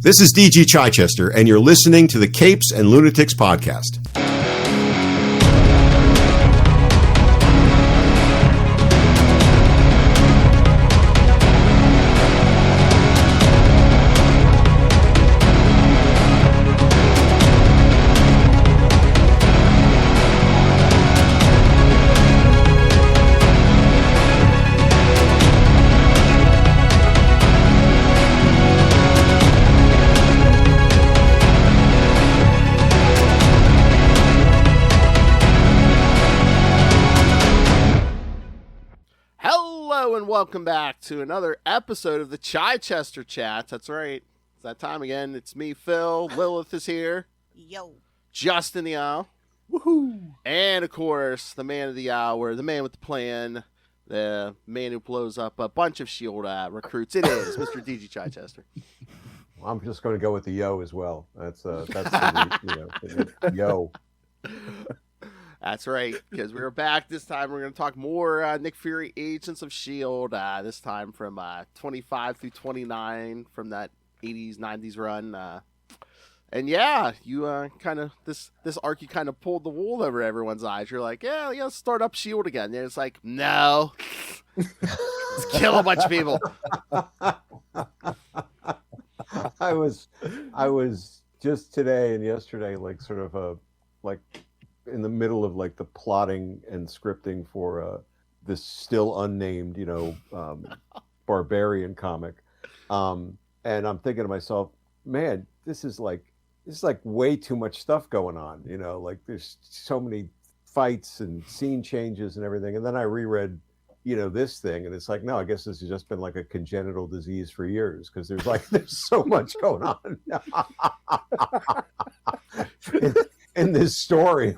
This is DG Chichester, and you're listening to the Capes and Lunatics podcast. Welcome back to another episode of the Chichester Chats. That's right. It's that time again. It's me, Phil. Lilith is here. Yo. Justin the Owl. Woohoo. And, of course, the man of the hour, the man with the plan, the man who blows up a bunch of S.H.I.E.L.D. recruits. It is Mr. DG Chichester. I'm just going to go with the yo as well. That's yo. That's right, because we're back this time. We're going to talk more Nick Fury, Agents of S.H.I.E.L.D., this time from 25 through 29 from that 80s, 90s run. And yeah, you kind of, this arc, you kind of pulled the wool over everyone's eyes. You're like, yeah, let's start up S.H.I.E.L.D. again. And it's like, no, let's kill a bunch of people. I was just today and yesterday, in the middle of the plotting and scripting for this still unnamed, barbarian comic, and I'm thinking to myself, man, this is way too much stuff going on. There's so many fights and scene changes and everything. And then I reread, this thing, and it's like, no, I guess this has just been like a congenital disease for years because there's so much going on. In this story,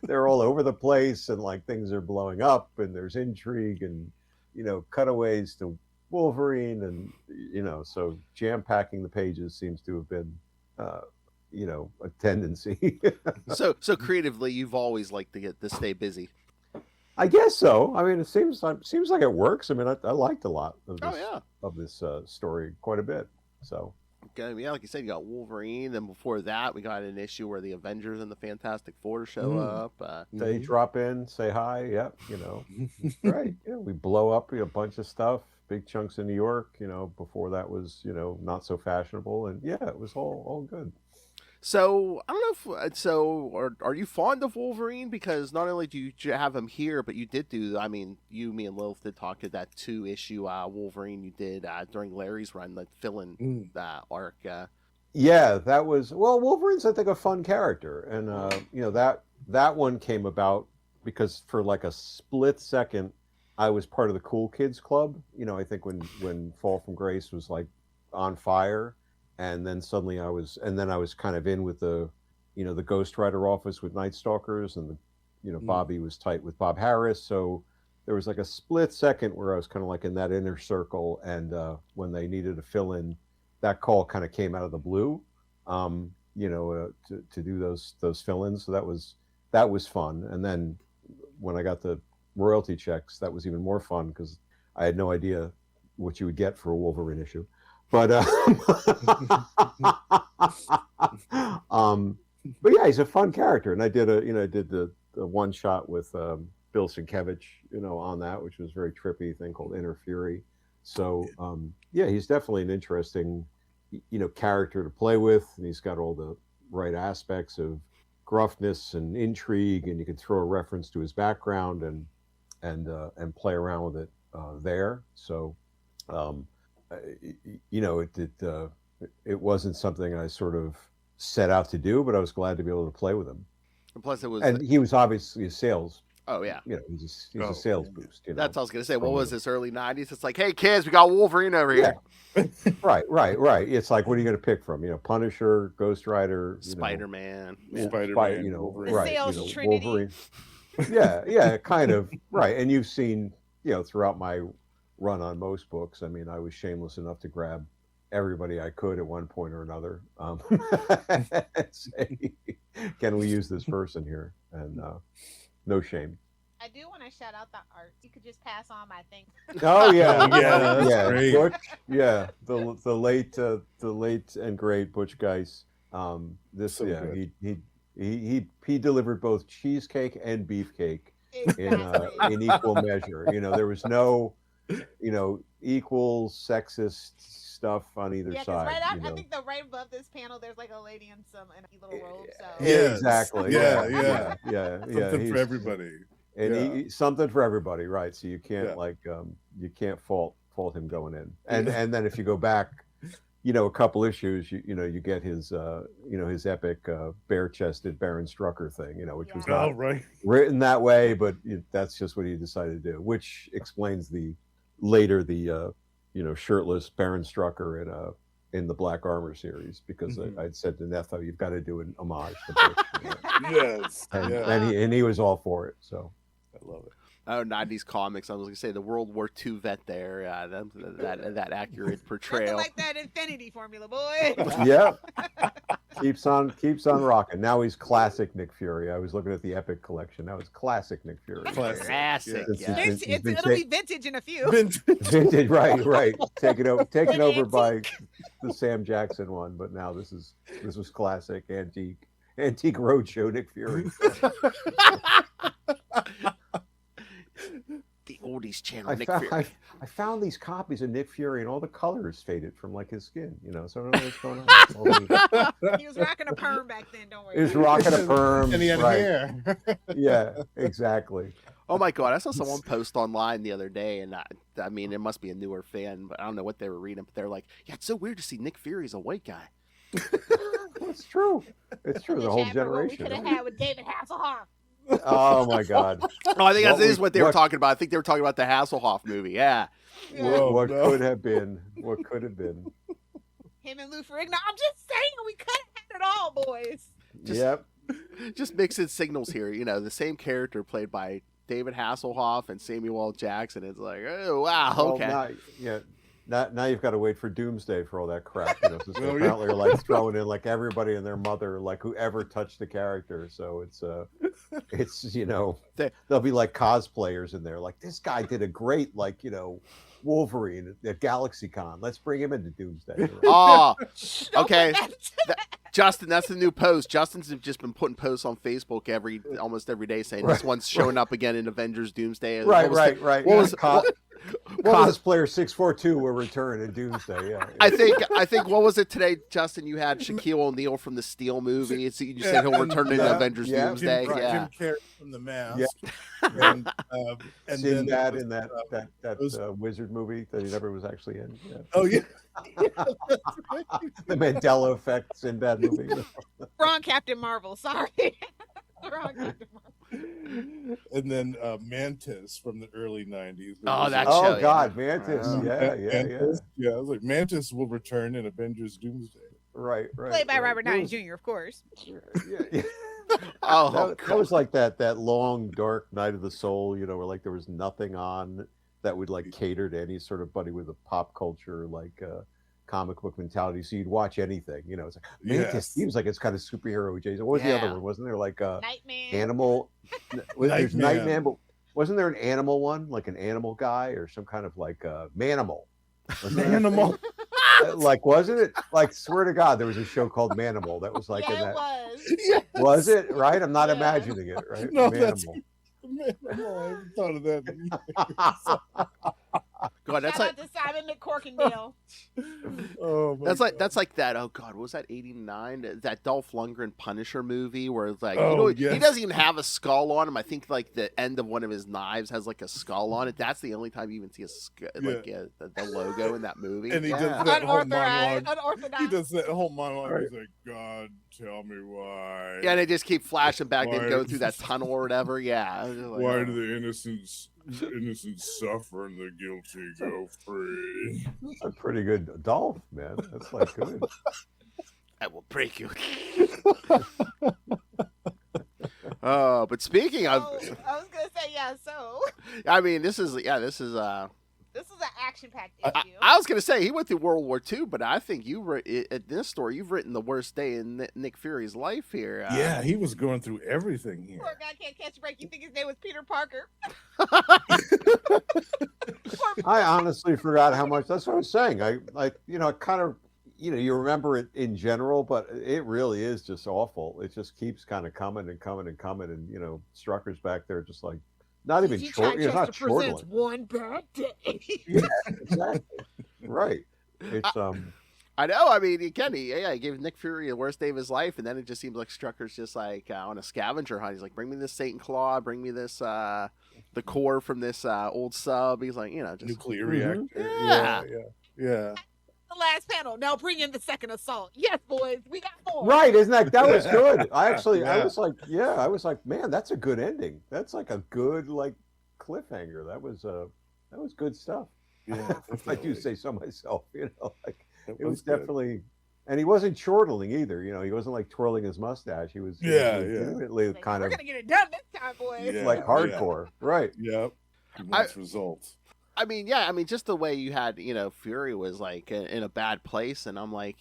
they're all over the place and things are blowing up and there's intrigue and, cutaways to Wolverine and, so jam-packing the pages seems to have been, a tendency. So creatively, you've always liked to stay busy. I guess so. I mean, it seems like it works. I mean, I liked a lot of this story quite a bit. So. Yeah, like you said, you got Wolverine, and before that, we got an issue where the Avengers and the Fantastic Four show up. They drop in, say hi. Yep, right. Yeah, we blow up a bunch of stuff, big chunks in New York. Before that was not so fashionable, and yeah, it was all good. So I don't know if are you fond of Wolverine? Because not only do you have him here, but you did do. I mean, me and Lilith did talk to that 2-issue Wolverine you did during Larry's run, the fill-in arc. Yeah, that was Wolverine's I think a fun character, and that one came about because for a split second I was part of the Cool Kids Club. I think when Fall from Grace was on fire. And then suddenly I was kind of in with the Ghost Rider office with Night Stalkers, and Bobby was tight with Bob Harris. So there was a split second where I was kind of in that inner circle. And when they needed to fill in, that call kind of came out of the blue, to do those fill-ins. So that was fun. And then when I got the royalty checks, that was even more fun because I had no idea what you would get for a Wolverine issue. But but yeah, he's a fun character, and I did the one shot with Bill Sienkiewicz, on that, which was a very trippy thing called Inner Fury. So yeah, he's definitely an interesting character to play with, and he's got all the right aspects of gruffness and intrigue, and you can throw a reference to his background and play around with it there. So. It wasn't something I sort of set out to do, but I was glad to be able to play with him. And plus, he was obviously a sales. Oh yeah, he's a sales boost. That's what I was gonna say. What was this, early '90s? It's like, hey kids, we got Wolverine over here. Right. It's like, what are you gonna pick from? Punisher, Ghost Rider, Spider-Man, Wolverine. Sales Trinity. Wolverine. Yeah, kind of right. And you've seen, throughout my run on most books, I mean, I was shameless enough to grab everybody I could at one point or another, say, can we use this person here? And no shame. I do want to shout out the art. You could just pass on my thing. Oh yeah, that's great. Butch, the late and great Butch Geis. This So he delivered both cheesecake and beefcake Exactly. in equal measure. There was no equal sexist stuff on either Yeah, because side. I think right above this panel, there's like a lady in a little robe. So Yes. Exactly. Yeah. Something for everybody. And something for everybody, right? So you can't Yeah. you can't fault him going in. And then if you go back, a couple issues, you get his his epic bare-chested Baron Strucker thing, which was not right. written that way, but that's just what he decided to do, which explains the shirtless Baron Strucker in the Black Armor series, because I'd said to Netho, you've got to do an homage to Bush, Yes. and he was all for it. So I love it. Oh, 90s comics. I was gonna say the World War II vet there. That accurate portrayal. nothing like that Infinity formula, boy. Yep. keeps on rocking. Now he's classic Nick Fury. I was looking at the Epic collection. Now it's classic Nick Fury. Classic. Yeah. It'll be vintage in a few. Vintage, right. Taken over by the Sam Jackson one, but now this was classic antique roadshow Nick Fury. The oldies channel, Nick Fury. I found these copies of Nick Fury, and all the colors faded from his skin. So I don't know what's going on. He was rocking a perm back then. Don't worry. He was rocking a perm, and he had hair. Yeah, exactly. Oh my God! I saw someone post online the other day, and I mean, it must be a newer fan, but I don't know what they were reading. But they're like, "Yeah, it's so weird to see Nick Fury as a white guy." It's true. It's true. The whole generation. We could have had with David Hasselhoff. Oh my God! Oh, I think that is what they were talking about. I think they were talking about the Hasselhoff movie. Yeah. What could have been? What could have been? Him and Lou Ferrigno. I'm just saying, we could have had it all, boys. Yep. Just mixing signals here. The same character played by David Hasselhoff and Samuel L. Jackson. It's like, oh wow, okay. Now you've got to wait for Doomsday for all that crap. Since they apparently are throwing in everybody and their mother, whoever touched the character. So it's there'll be cosplayers in there. This guy did a great Wolverine at GalaxyCon. Let's bring him into Doomsday. Oh, okay. Justin, that's the new post. Justin's just been putting posts on Facebook almost every day saying this one's showing up again in Avengers Doomsday. Right. Cosplayer 642 will return in Doomsday. Yeah. I think what was it today, Justin? You had Shaquille O'Neal from the Steel movie. You said he'll return in Avengers Doomsday. Jim Carrey from The Mask. Yeah. And then that in that wizard movie that he never was actually in. Yeah. Oh yeah. The Mandela effect in that movie. Wrong Captain Marvel. Sorry. Wrong Captain Marvel. And then Mantis from the early 90s. Oh, that show. Oh God, Mantis. Yeah. Yeah, I was like, Mantis will return in Avengers Doomsday. Right. Played by Robert Downey Jr., of course. Yeah. Oh, that was like that long dark night of the soul, where there was nothing on that would cater to any sort of buddy with a pop culture comic book mentality. So you'd watch anything, it's like Mantis seems like it's kind of superhero Jason. What was the other one? Wasn't there Nightman? Animal? There's Nightman, but wasn't there an animal one, an animal guy or some kind of Manimal? Animal. Wasn't it? Swear to God, there was a show called Manimal that was in that. It was. Yes. Was it right? I'm not imagining it, right? No, Manimal. I haven't thought of that. God, that's Shout out to Simon McCorkindale. Oh, that's like that. Oh God, what was that 89? That Dolph Lundgren Punisher movie where it's he doesn't even have a skull on him. I think the end of one of his knives has a skull on it. That's the only time you even see the logo in that movie. And he does that whole monologue. Unorthodox. He does that whole monologue. He's like, God, tell me why. Yeah, and they just keep flashing back and go through that tunnel or whatever. Yeah. Why do the innocent suffer and the guilty go free? That's a pretty good Dolph, man. That's good. I will break you. But speaking of, I was gonna say so. I mean, this is This is an action-packed I, issue. I was gonna say he went through World War II, but I think at this story you've written the worst day in Nick Fury's life here. Yeah, he was going through everything here. Poor guy can't catch a break. You think his name was Peter Parker? I honestly forgot how much. That's what I was saying. I kind of, you remember it in general, but it really is just awful. It just keeps kind of coming and coming and coming, and Strucker's back there just like not even short. It's not presents chortling. one bad day. Yeah, exactly. Right. It's I know. I mean, again, he gave Nick Fury the worst day of his life, and then it just seems like Strucker's just like on a scavenger hunt. He's like, bring me this Satan Claw, bring me this the core from this old sub. He's like, just Nuclear reactor. Yeah. Yeah. The last panel. Now bring in the second assault. Yes, boys, we got more. right. Isn't that was good? I actually, Yeah. I was like, man, that's a good ending. That's like a good cliffhanger. That was good stuff. Yeah. If I do say so myself, like It it was good. definitely, and he wasn't chortling either. He wasn't like twirling his mustache. He was Yeah, legitimately Like, kind we're of gonna get it done this time, boys. Yeah. like hardcore, right? Yep. He wants results. I mean, yeah, just the way you had, Fury was like in a bad place, and I'm like,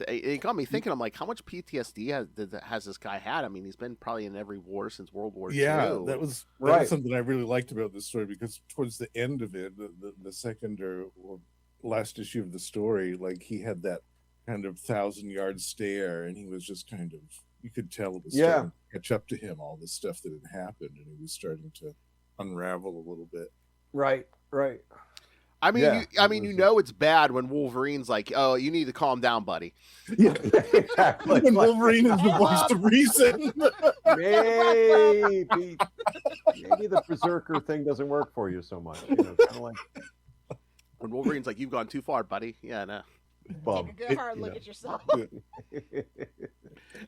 it got me thinking. I'm like, how much PTSD has this guy had? I mean, he's been probably in every war since World War II. Yeah, that was something I really liked about this story, because towards the end of it, the second or last issue of the story, like he had that kind of 1,000-yard stare, and he was just kind of, you could tell it was starting to catch up to him, all the stuff that had happened, and he was starting to unravel a little bit. Right. I mean, Yeah, it's bad when Wolverine's like, "Oh, you need to calm down, buddy." Yeah, exactly. When Wolverine is the voice of reason. Maybe the berserker thing doesn't work for you so much. Kind of like When Wolverine's like, "You've gone too far, buddy." Yeah, no. bum. Take a good hard look at yourself.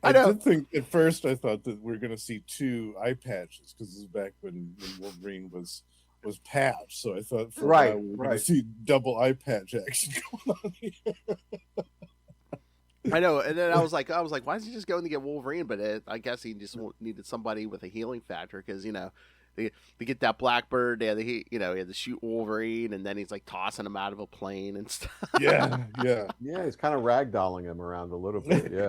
I know. did think at first, I thought that we are going to see 2 eye patches, because this is back when Wolverine was patched. So I thought for a while we were going to see double eye patch action going on here. I know, and then I was like, why is he just going to get Wolverine? But I guess he just needed somebody with a healing factor, because they get that Blackbird. He had to shoot Wolverine, and then he's like tossing him out of a plane and stuff. Yeah. Yeah, he's kind of ragdolling him around a little bit. Yeah,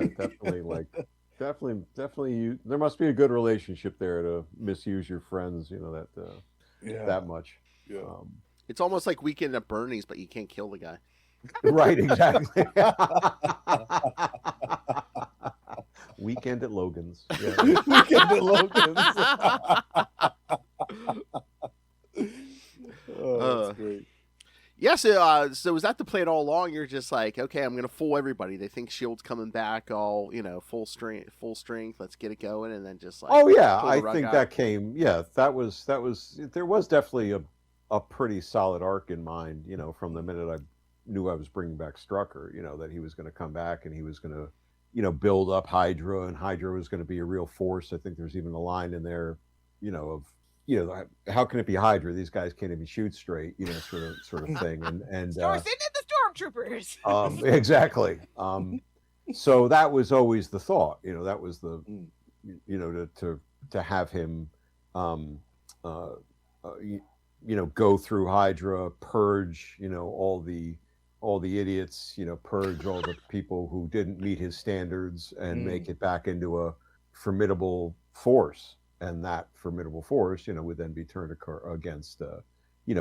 definitely. There must be a good relationship there to misuse your friends. That much. Yeah. It's almost like Weekend at Bernie's, but you can't kill the guy. Right. Exactly. Weekend at Logan's. Yeah. Weekend at Logan's. That's great. Yeah, so was that the plan all along? You're just like, okay, I'm gonna fool everybody. They think Shield's coming back, all full strength. Let's get it going, and then just like, Oh yeah, pull the I rug think out. that came. Yeah, that was. There was definitely a pretty solid arc in mind. From the minute I knew I was bringing back Strucker. That he was going to come back and he was going to, build up Hydra, and Hydra was going to be a real force. I think there's even a line in there, of how can it be Hydra? These guys can't even shoot straight, sort of thing. And Send in the stormtroopers. Exactly. So that was always the thought. That was the, to have him, go through Hydra, purge, all the idiots, purge all the people who didn't meet his standards, and make it back into a formidable force. And that formidable force, would then be turned against,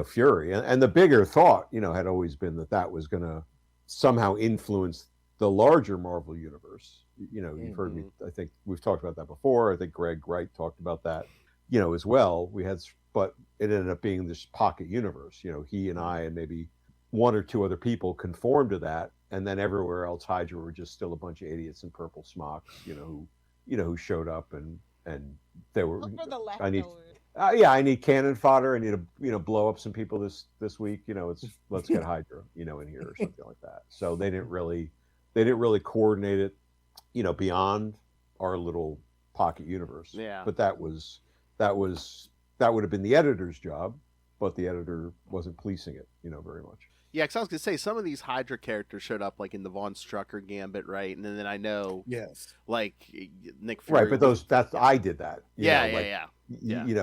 Fury. And the bigger thought, had always been that was going to somehow influence the larger Marvel universe. You've heard me, I think we've talked about that before. I think Greg Wright talked about that, as well. But it ended up being this pocket universe. He and I and maybe 1 or 2 other people conformed to that. And then everywhere else, Hydra were just still a bunch of idiots in purple smocks, who showed up and they were. Look for the I need. leftovers. I need cannon fodder. I need to blow up some people this week. Let's get Hydra, in here or something like that. So they didn't really coordinate it, beyond our little pocket universe. Yeah. But that would have been the editor's job, but the editor wasn't policing it, very much. Yeah, because I was gonna say some of these Hydra characters showed up like in the Von Strucker Gambit, right? And then I know, Yes. like Nick Fury, Right, but I did that. Yeah.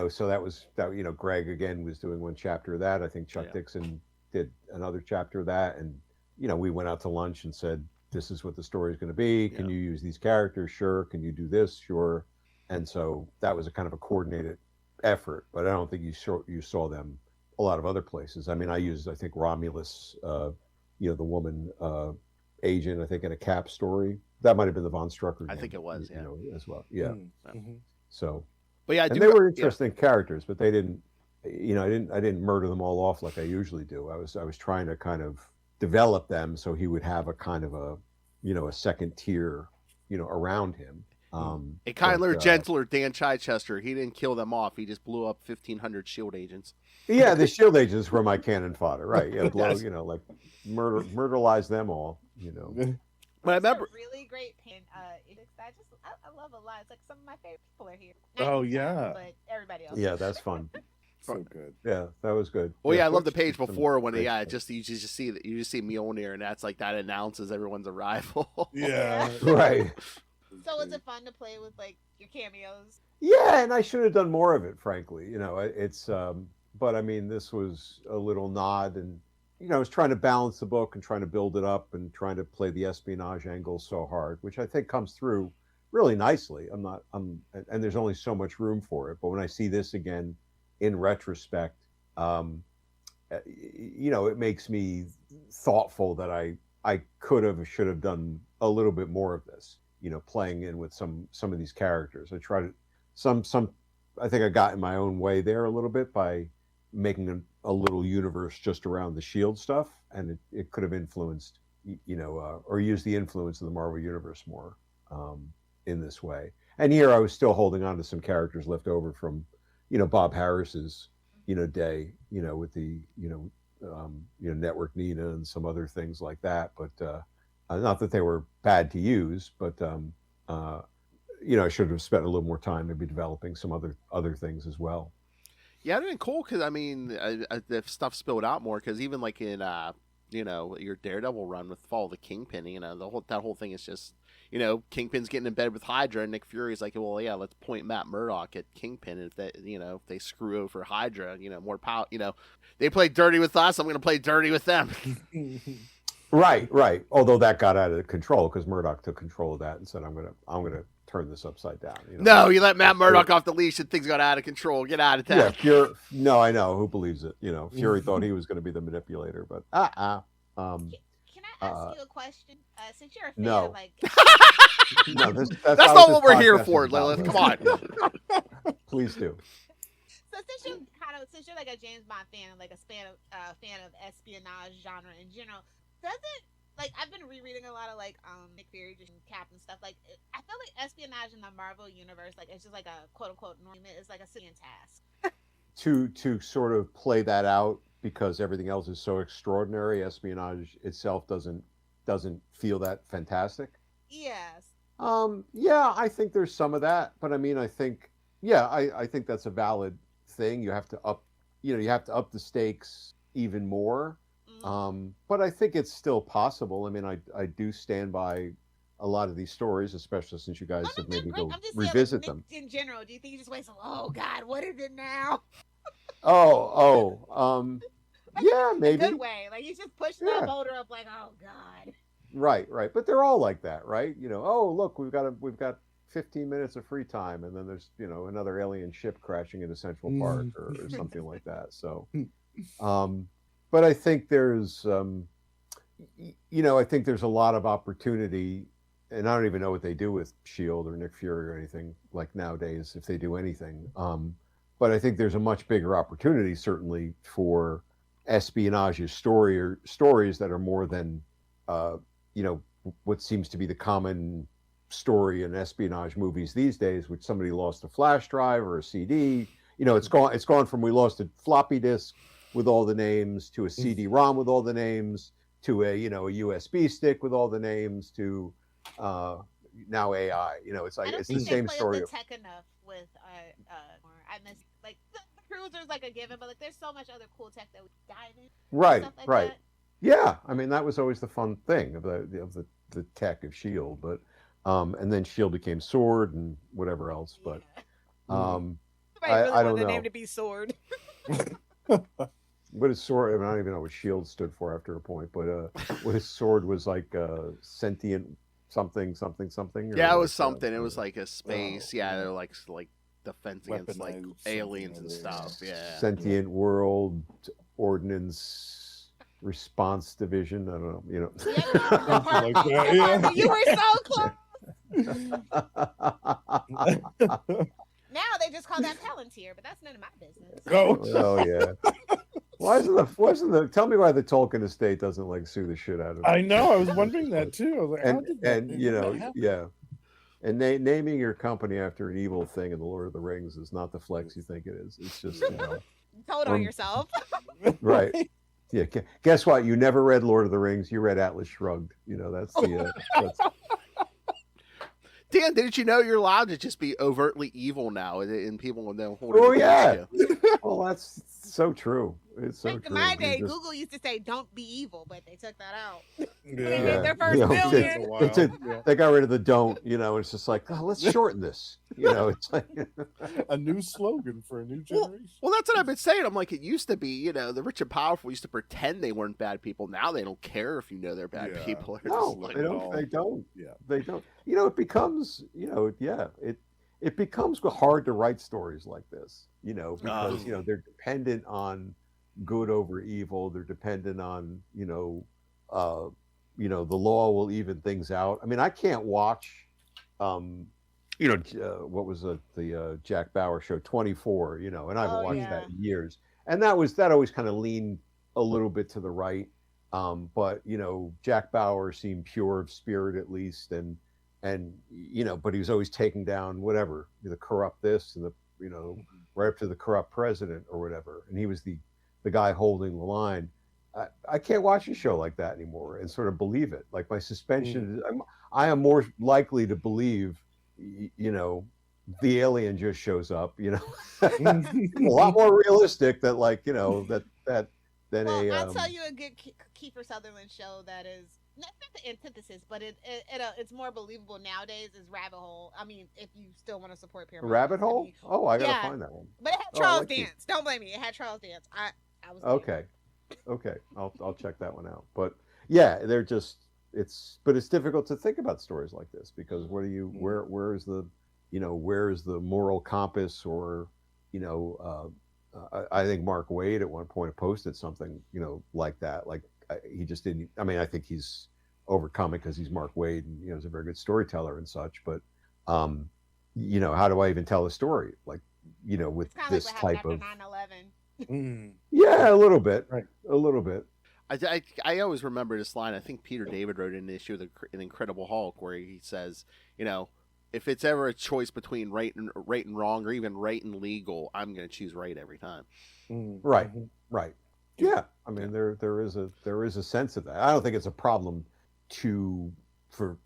So that. Greg again was doing 1 chapter of that. I think Chuck Dixon did another chapter of that, and we went out to lunch and said, this is what the story is going to be. Can you use these characters? Sure. Can you do this? Sure. And so that was a kind of a coordinated effort, but I don't think you saw them a lot of other places. I mean, I think Romulus, the woman agent, I think in a Cap story. That might have been the Von Strucker. I think it was, as well. Yeah. Mm-hmm. So, but yeah, and they were interesting characters, but they didn't. I didn't murder them all off like I usually do. I was trying to kind of develop them so he would have a kind of a second tier, around him. A kinder, gentler Dan Chichester. He didn't kill them off. He just blew up 1,500 shield agents. Yeah, the shield agents were my cannon fodder, right? Yeah, like murderize them all. But I remember really great pen. I love a lot. It's like some of my favorite people are here. Oh yeah, but everybody else. Yeah, that's fun. So good. Yeah, that was good. Well, I love the page before when you just see Mjolnir, and that's like that announces everyone's arrival. Yeah, right. So is it fun to play with like your cameos? Yeah, and I should have done more of it, frankly. It's but I mean, this was a little nod, and I was trying to balance the book and trying to build it up and trying to play the espionage angle so hard, which I think comes through really nicely. And there's only so much room for it. But when I see this again in retrospect, it makes me thoughtful that I should have done a little bit more of this. Playing in with some of these characters. I tried to I think I got in my own way there a little bit by making a little universe just around the Shield stuff, and it could have influenced, or used the influence of the Marvel Universe more in this way. And here I was still holding on to some characters left over from, Bob Harris's, day, with the, Network Nina and some other things like that. But not that they were bad to use, but I should have spent a little more time maybe developing some other things as well. Yeah, it'd been cool because I mean, the stuff spilled out more. Because even like in your Daredevil run with Fall of the Kingpin, that whole thing is just Kingpin's getting in bed with Hydra, and Nick Fury's like, well, yeah, let's point Matt Murdock at Kingpin, and if they screw over Hydra, more power. They play dirty with us, I'm going to play dirty with them. Right. Although that got out of control because Murdoch took control of that and said, I'm gonna turn this upside down. No, you let Matt Murdock off the leash and things got out of control. Get out of town. Yeah, no, I know. Who believes it? Fury thought he was going to be the manipulator, but Can I ask you a question? Since you're a fan no. of like no, that's not what we're here for, Lilith. Come on. Please do. So since you're like a James Bond fan and like a fan of espionage genre in general, I've been rereading a lot of like Nick Fury and Cap and stuff. Like I feel like espionage in the Marvel universe, like it's just like a quote unquote norm. It's like a civilian task. To sort of play that out because everything else is so extraordinary, espionage itself doesn't feel that fantastic. Yes. Yeah, I think there's some of that, but I mean, I think that's a valid thing. You have to up the stakes even more. But I think it's still possible. I mean, I do stand by a lot of these stories, especially since you guys have maybe go revisit them. In general, do you think you just wait? Oh God, what is it now? Yeah, maybe. In a good way, like you just push the motor up, like oh God. Right. But they're all like that, right? Oh look, we've got 15 minutes of free time, and then there's another alien ship crashing into Central Park or something like that. So, but I think there's I think there's a lot of opportunity, and I don't even know what they do with Shield or Nick Fury or anything like nowadays if they do anything. But I think there's a much bigger opportunity certainly for espionage stories that are more than what seems to be the common story in espionage movies these days, which somebody lost a flash drive or a CD. It's gone from we lost a floppy disk with all the names to a CD-ROM with all the names to a a USB stick with all the names to now AI. It's like it's the same story. I don't think they play up the tech enough with I miss like the cruiser's like a given, but like there's so much other cool tech that we dive in. Right. That. Yeah, I mean that was always the fun thing of the tech of Shield, but and then Shield became Sword and whatever else. But I don't know. The name to be Sword. what his sword. I mean, I don't even know what shield stood for after a point, but what his sword was like, sentient something. Yeah, it or was like, something. It was like a space. Yeah, they're like defense against like Weaponized aliens and something or other. stuff. Yeah. sentient world ordnance response division. I don't know. You know. Yep. Something like that, yeah. You were so close. Now they just call that Palantir, but that's none of my business. Oh yeah. Wasn't the? Tell me why the Tolkien estate doesn't like sue the shit out of. I know. I was wondering that too. I was like, how And did that, and you how did know that happen? yeah, and naming your company after an evil thing in the Lord of the Rings is not the flex you think it is. It's just Told on yourself. right. Yeah. Guess what? You never read Lord of the Rings. You read Atlas Shrugged. You know that's the. That's, Dan, didn't you know you're allowed to just be overtly evil now, and people will know. Oh yeah. Well, that's so true. It's so Back true. in my day, Just- Google used to say "Don't be evil," but they took that out. Yeah. made their first You know, million. A while. they got rid of the don't. You know, it's just like, oh, let's shorten this. You know, it's like A new slogan for a new generation. Well, that's what I've been saying. I'm like, it used to be, the rich and powerful used to pretend they weren't bad people. Now they don't care if you know they're bad Yeah. people. They're no, just like, they don't. They don't. Yeah. They don't. You know, it becomes. You know, yeah. It becomes hard to write stories like this. You know, because they're dependent on good over evil. They're dependent on the law will even things out. I mean, I can't watch. What was the Jack Bauer show 24? You know, and I haven't watched that in years. And that always kind of leaned a little bit to the right. But Jack Bauer seemed pure of spirit at least, and but he was always taking down whatever the corrupt this and the right up to the corrupt president or whatever, and he was the guy holding the line. I can't watch a show like that anymore and sort of believe it. Like my suspension, I am more likely to believe, the alien just shows up. A lot more realistic that than I'll tell you a good Kiefer Sutherland show that is not the antithesis, but it's more believable nowadays. Is Rabbit Hole. I mean, if you still want to support Paramount. Rabbit Hole? Oh, I gotta find that one. But it had Charles Dance. Don't blame me. It had Charles Dance. I was there. Okay. I'll check that one out. But yeah, they're just it's difficult to think about stories like this because where is the moral compass or I think Mark Waid at one point posted something like that. Like he just didn't. I mean, I think he's overcome it because he's Mark Waid and he's a very good storyteller and such. But how do I even tell a story like with this like type of 9/11. Yeah, a little bit, Right. A little bit. I always remember this line. I think Peter David wrote an issue of an Incredible Hulk where he says, if it's ever a choice between right and wrong or even right and legal, I'm going to choose right every time. Right. Yeah, I mean there is a sense of that. I don't think it's a problem for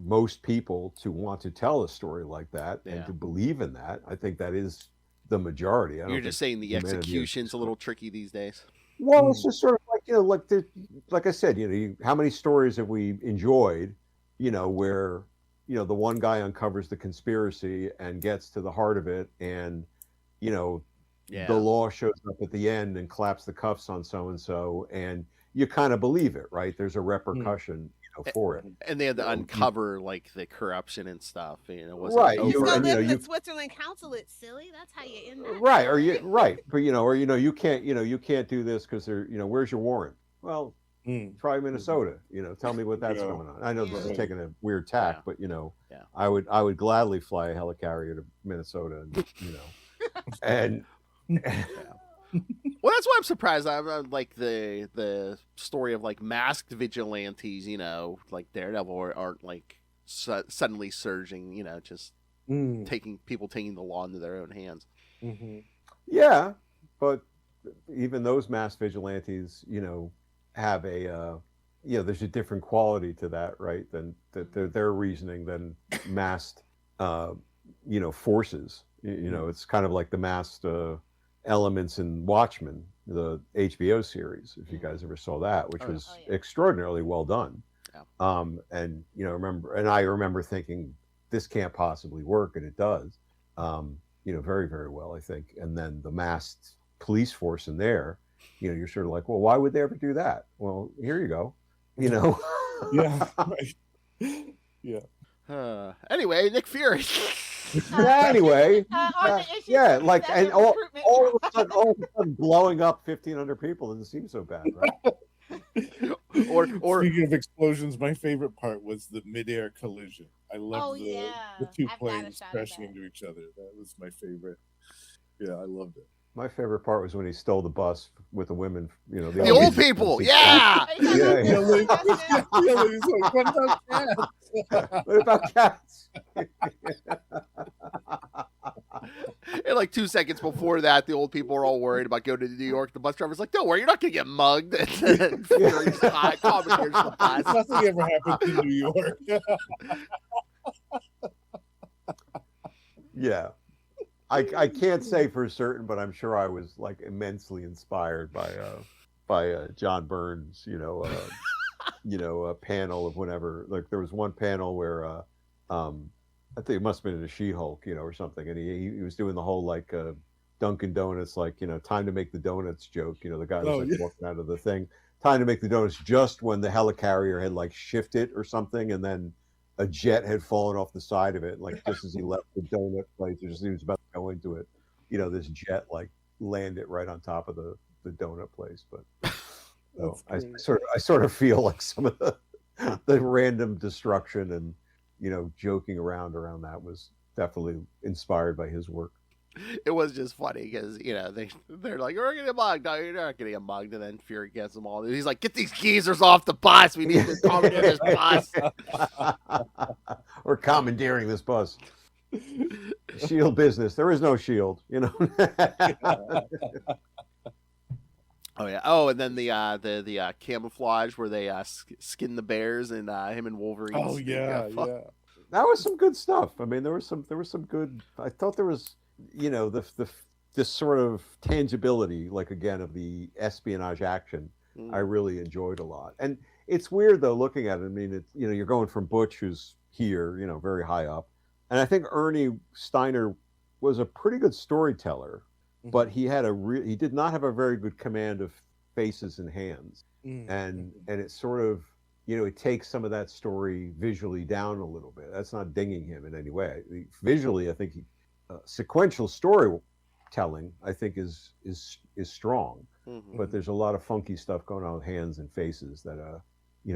most people to want to tell a story like that and to believe in that. I think that is the majority. You're just saying the execution's a little tricky these days. Well, it's just sort of like I said, how many stories have we enjoyed, where the one guy uncovers the conspiracy and gets to the heart of it, and the law shows up at the end and claps the cuffs on so and so, and you kind of believe it, right? There's a repercussion. For it, and they had to uncover like the corruption and stuff. Right? The Switzerland consulate, silly. That's how you end that. Right? But you can't do this because where's your warrant? Well, try Minnesota. Tell me what that's going on. I know this is taking a weird tack, but I would gladly fly a helicarrier to Minnesota, and Well, that's why I'm surprised. I'm like the story of like masked vigilantes, like Daredevil aren't like suddenly surging, just taking the law into their own hands. Yeah, but even those masked vigilantes, have a there's a different quality to that, right? Than their reasoning than masked forces. It's kind of like the masked elements in Watchmen, the HBO series, if you guys ever saw that, which was extraordinarily well done. And I remember thinking this can't possibly work, and it does. Very, very well, I think. And then the masked police force in there, you're sort of like, well, why would they ever do that? Well, here you go. Yeah. Right. Yeah. Anyway, Nick Fury. Anyway, on the issue yeah, like, 27 and all recruitment of a sudden, blowing up 1,500 people doesn't seem so bad, right? or Speaking of explosions, my favorite part was the midair collision. I loved the two I've got a planes shot of crashing that. into each other. That was my favorite. Yeah, I loved it. My favorite part was when he stole the bus with the women, the old people. Yeah. Are you talking about Yeah, Justin? he's like, what about cats? What about cats? And like 2 seconds before that, the old people are all worried about going to New York. The bus driver's like, "Don't worry, you're not gonna get mugged." And Fury's commentaries the bus. Nothing ever happened in New York. Yeah. I can't say for certain, but I'm sure I was like immensely inspired by John Burns, a panel of whenever, like there was one panel where I think it must have been in a She-Hulk, or something, and he was doing the whole like Dunkin' Donuts, like time to make the donuts joke. The guy was walking out of the thing, time to make the donuts, just when the helicarrier had like shifted or something, and then a jet had fallen off the side of it, like just as he left the donut place, he was about to go into it. This jet like landed right on top of the donut place. But so I sort of feel like some of the random destruction and joking around that was definitely inspired by his work. It was just funny because they're like, "We're gonna get mugged." No, you're not gonna get mugged. And then Fury gets them all. He's like, "Get these geezers off the bus. We need to commandeer this bus." We're commandeering this bus. Shield business. There is no shield. Oh yeah. Oh, and then the camouflage where they skin the bears and him and Wolverine. Oh yeah. That was some good stuff. I mean, there was some good. I thought there was, this sort of tangibility, like again, of the espionage action. I really enjoyed a lot. And it's weird though, looking at it. I mean, it's you're going from Butch, who's here, very high up, and I think Ernie Steiner was a pretty good storyteller, but he did not have a very good command of faces and hands, and it sort of it takes some of that story visually down a little bit. That's not dinging him in any way. Visually, I think sequential storytelling, I think, is strong, but there's a lot of funky stuff going on with hands and faces that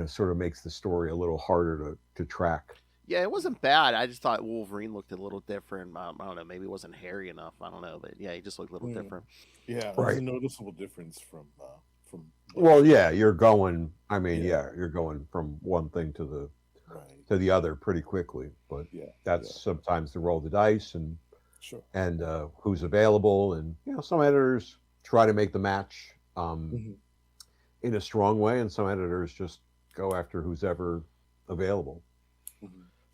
sort of makes the story a little harder to track. Yeah, it wasn't bad. I just thought Wolverine looked a little different. I don't know, maybe it wasn't hairy enough. I don't know, but yeah, he just looked a little different. Yeah, there's a noticeable difference from. Well, yeah, you're going. I mean, you're going from one thing to the other pretty quickly. But that's sometimes the roll of the dice and who's available, and some editors try to make the match in a strong way, and some editors just go after who's ever available.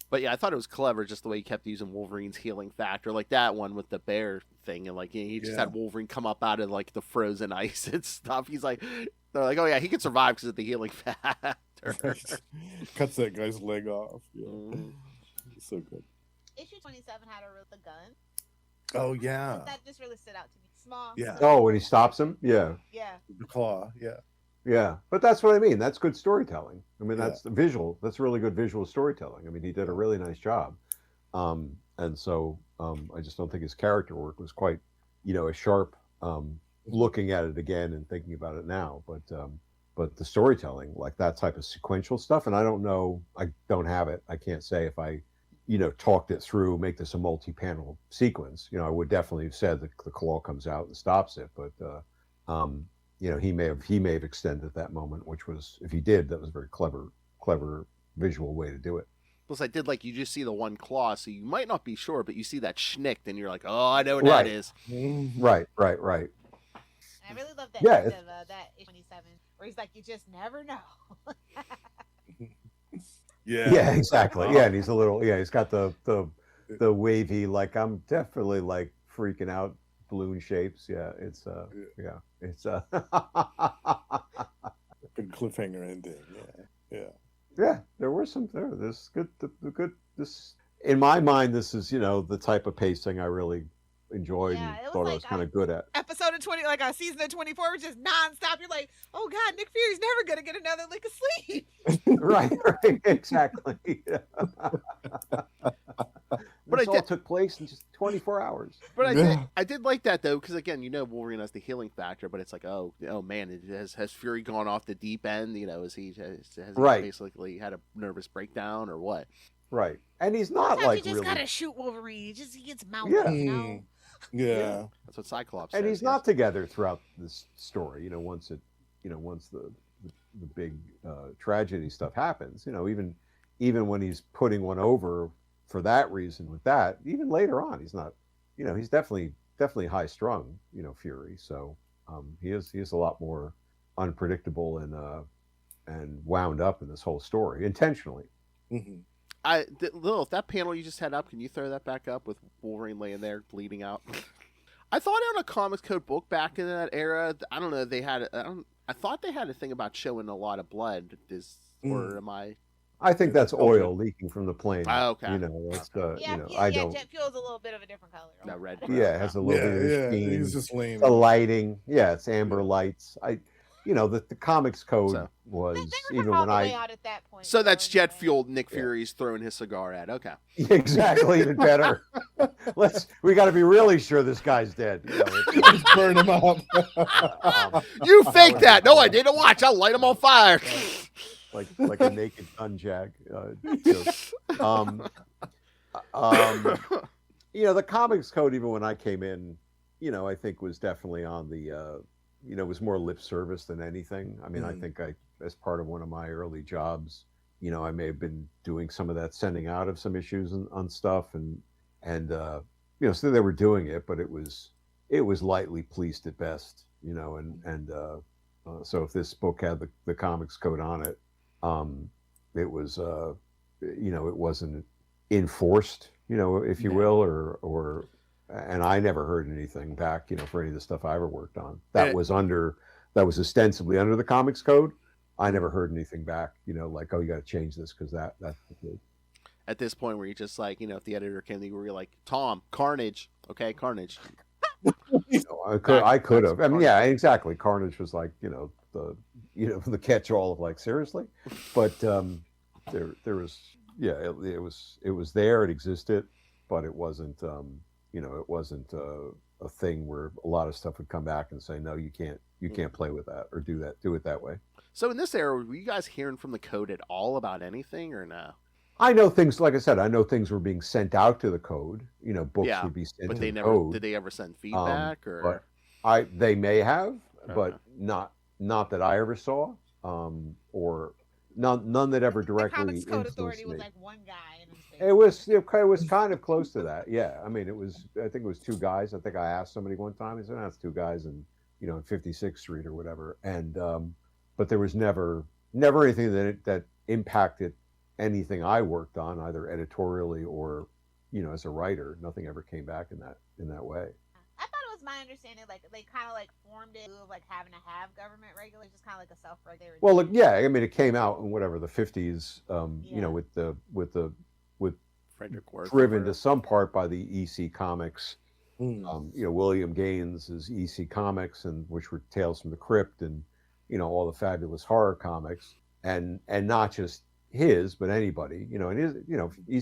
But yeah, I thought it was clever just the way he kept using Wolverine's healing factor, like that one with the bear thing, and like he just had Wolverine come up out of like the frozen ice and stuff. He's like, they're like, oh yeah, he can survive because of the healing factor. Cuts that guy's leg off. Yeah, so good. Issue 27 had the gun. Oh yeah, that just really stood out to me. Small. Yeah. Oh, when he stops him, yeah. The claw, Yeah, but that's what I mean. That's good storytelling. I mean, that's visual. That's really good visual storytelling. I mean, he did a really nice job. And so I just don't think his character work was quite, as sharp looking at it again and thinking about it now. But the storytelling, like that type of sequential stuff, and I don't know, I don't have it. I can't say if I, talked it through, make this a multi-panel sequence. I would definitely have said that the claw comes out and stops it, but he may have extended that moment, which was, if he did, that was a very clever visual way to do it. Plus, I did like you just see the one claw, so you might not be sure, but you see that schnick, and you're like, oh, I know what that is. Right. I really love that end of that issue 27, where he's like, you just never know. Yeah, exactly. Yeah, and he's a little. Yeah, he's got the wavy. Like, I'm definitely like freaking out. Balloon shapes. Yeah, it's it's good cliffhanger ending. There were some this good this in my mind, this is the type of pacing I really enjoyed Yeah, and it was thought I like was kind of good at. episode of 20, like a season of 24 was just nonstop. You're like, oh God, Nick Fury's never gonna get another lick of sleep. Right, exactly. But This all took place in just 24 hours. But I did like that though, because again, Wolverine has the healing factor, but it's like, oh man, has Fury gone off the deep end? Has he Right. basically had a nervous breakdown or what? Right, and he's not Sometimes like you just really. gotta shoot Wolverine. He gets mouthy, Yeah. Yeah, that's what Cyclops. And says, he's not together throughout this story. Once the big tragedy stuff happens. Even when he's putting one over for that reason with that, even later on, he's not. He's definitely high strung. Fury. So he is a lot more unpredictable and wound up in this whole story intentionally. Mm-hmm. Lilith, that panel you just had up, can you throw that back up with Wolverine laying there bleeding out? I thought on a Comics Code book back in that era, I don't know, I thought they had a thing about showing a lot of blood. Or am I? I think that's oil leaking from the plane. Okay. That's I don't. Jet fuel's a little bit of a different color. No red. Yeah, it has a little bit of steam. He's just lame. The lighting, it's amber lights. The Comics Code was even when at that point, so that's jet fuel. Nick Fury's throwing his cigar at. Okay, exactly, even better. We got to be really sure this guy's dead. Just burn him up. You fake that? No, I didn't. Watch. I'll light him on fire. like a naked gun jag. The Comics Code, even when I came in, I think was definitely on the. It was more lip service than anything. I mean, I think as part of one of my early jobs, I may have been doing some of that sending out of some issues on stuff, and so they were doing it, but it was lightly policed at best, so if this book had the Comics Code on it, it was, it wasn't enforced, if you will, or. And I never heard anything back, for any of the stuff I ever worked on. That was ostensibly under the Comics Code. I never heard anything back, like, oh, you got to change this because that's good. At this point, where you just like, if the editor came, where you're like, Tom, Carnage, okay, Carnage. I could have. I mean, yeah, exactly. Carnage was like, the catch-all of like, seriously, but there was, it was there, it existed, but it wasn't. It wasn't a thing where a lot of stuff would come back and say, no, you can't play with that or do it that way. So in this era, were you guys hearing from the code at all about anything or no? I know things, like I said, were being sent out to the code. Books would be sent but to they the never code. Did they ever send feedback or? They may have, but not that I ever saw, or none that ever directly influenced me. The Comics Code Authority was like one guy. It was kind of close to that. Yeah. I mean, I think it was two guys. I think I asked somebody one time, he said, that's two guys in 56th Street or whatever. And, but there was never anything that impacted anything I worked on, either editorially or, as a writer. Nothing ever came back in that way. I thought it was my understanding, like they kind of like formed it of like having to have government regulation, just kind of like a self-regulatory. Well, I mean, it came out in whatever the 50s, with Frederick Worth, driven to some part by the EC Comics. William Gaines's EC Comics, and which were Tales from the Crypt, and all the fabulous horror comics, and not just his, but anybody. And his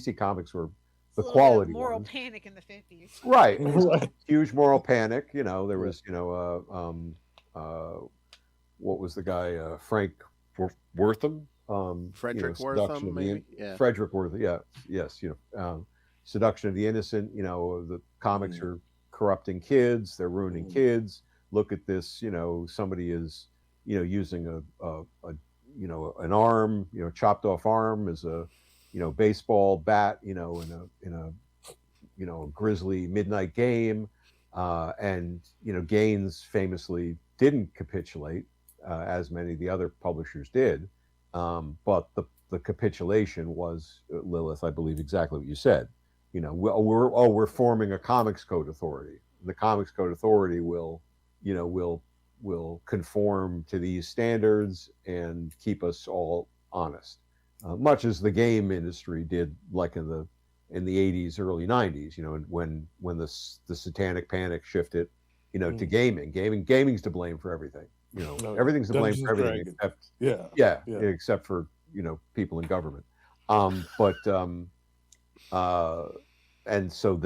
EC Comics were the quality moral ones. Panic in the 50s, right? Huge moral panic. There was what was the guy Frank Wortham? Frederick Wortham, maybe. Frederick Wortham, yes. Seduction of the Innocent. The comics are corrupting kids. They're ruining kids. Look at this. Somebody is, using an arm, chopped off arm as a, baseball bat, in a grisly midnight game. And Gaines famously didn't capitulate, as many of the other publishers did. But the capitulation was, Lilith, I believe exactly what you said. We're forming a Comics Code Authority. The Comics Code Authority will conform to these standards and keep us all honest, much as the game industry did, like in the in the 80s, early 90s, you know, and when the satanic panic shifted, you know, to gaming's to blame for everything, you know, everything's to blame for everything except except for, you know, people in government. And so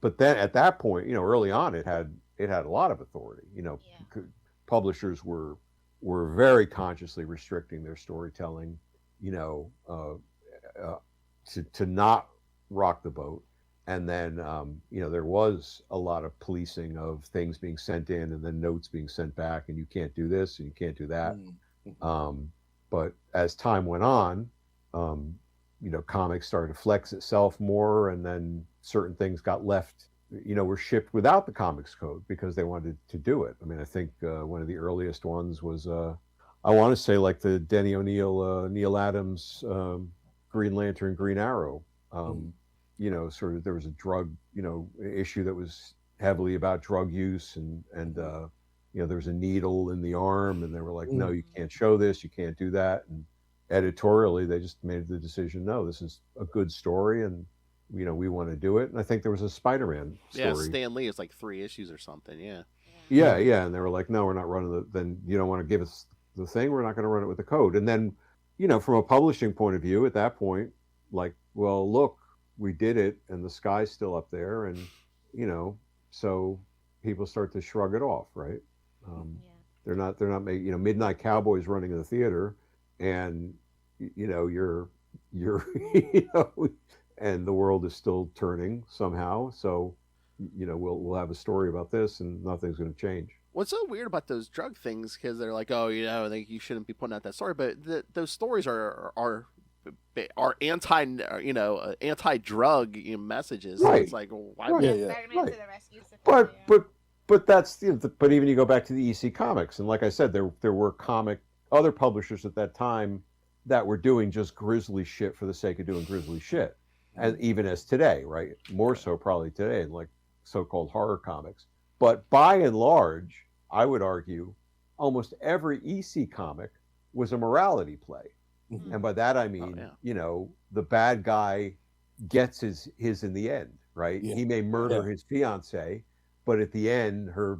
but then at that point, you know, early on, it had a lot of authority, you know. Publishers were very consciously restricting their storytelling, you know, to not rock the boat. And then, you know, there was a lot of policing of things being sent in and then notes being sent back, and you can't do this and you can't do that. But as time went on, you know, comics started to flex itself more, and then certain things got left, you know, were shipped without the comics code because they wanted to do it. I mean, I think one of the earliest ones was, I want to say, like the Denny O'Neil, Neil Adams, Green Lantern, Green Arrow. You know, sort of there was a drug, you know, issue that was heavily about drug use, and you know, there was a needle in the arm, and they were like, no, you can't show this, you can't do that. And editorially, they just made the decision, no, this is a good story, and you know, we want to do it. And I think there was a Spider-Man story. Yeah, Stan Lee is like 3 issues or something. Yeah, and they were like, no, we're not running then you don't want to give us the thing, we're not going to run it with the code. And then, you know, from a publishing point of view, at that point, like, well, look, we did it, and the sky's still up there, and you know, so people start to shrug it off, right? They're not making, you know, Midnight Cowboy's running in the theater, and you know, you're you know, and the world is still turning somehow. So, you know, we'll have a story about this, and nothing's going to change. What's so weird about those drug things? Because they're like, oh, you know, you shouldn't be putting out that story, but those stories are anti-drug, you know, messages. Right. So it's like, well, why would To the rescue. But that's but even you go back to the EC Comics, and like I said, there were other publishers at that time that were doing just grisly shit for the sake of doing grisly shit, and even as today, right? More so probably today, in like so-called horror comics. But by and large, I would argue almost every EC comic was a morality play. And by that I mean, you know, the bad guy gets his in the end, right? He may murder his fiance, but at the end, her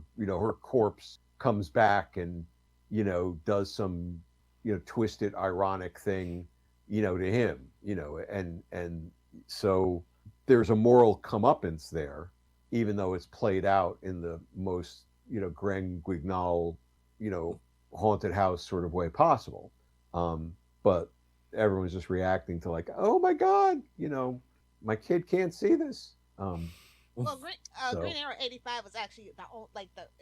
corpse comes back and, you know, does some, you know, twisted, ironic thing, you know, to him, you know, and so there's a moral comeuppance there, even though it's played out in the most, you know, Grand Guignol, you know, haunted house sort of way possible. But everyone's just reacting to like, oh my God, you know, my kid can't see this. Well, Green Arrow 85 was actually it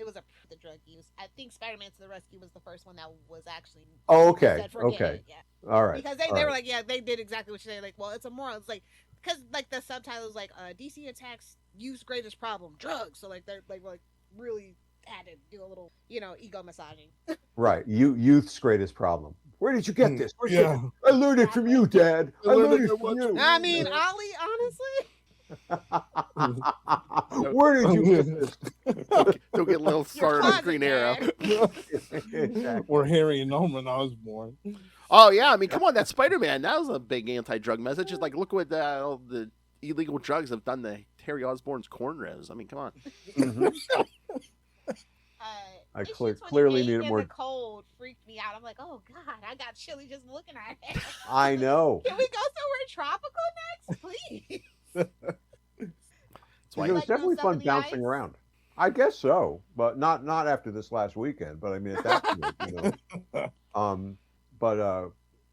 was the drug use. I think Spider-Man to the Rescue was the first one that was actually. Oh, okay, okay, all right. Because they were like, yeah, they did exactly what you say. Like, well, it's a moral. It's like because like the subtitle is like, DC attacks youth's greatest problem, drugs. So like they're like really had to do a little, you know, ego massaging. Right, youth's greatest problem. Where did you get this? I learned it from you, Dad. I learned it from you. I mean, Ollie, honestly. Where did you get this? Don't get a little started on Green Arrow. Exactly. Or Harry and Norman Osborn. Oh yeah, I mean, come on, that Spider-Man, that was a big anti-drug message. Just like, look what all the illegal drugs have done to Harry Osborn's cornrows. I mean, come on. I clearly need it more. The cold freaked me out. I'm like, oh God, I got chilly just looking at it. I know. Can we go somewhere tropical next, please? It was definitely fun bouncing around. I guess so, but not after this last weekend. But I mean, at that point, you know,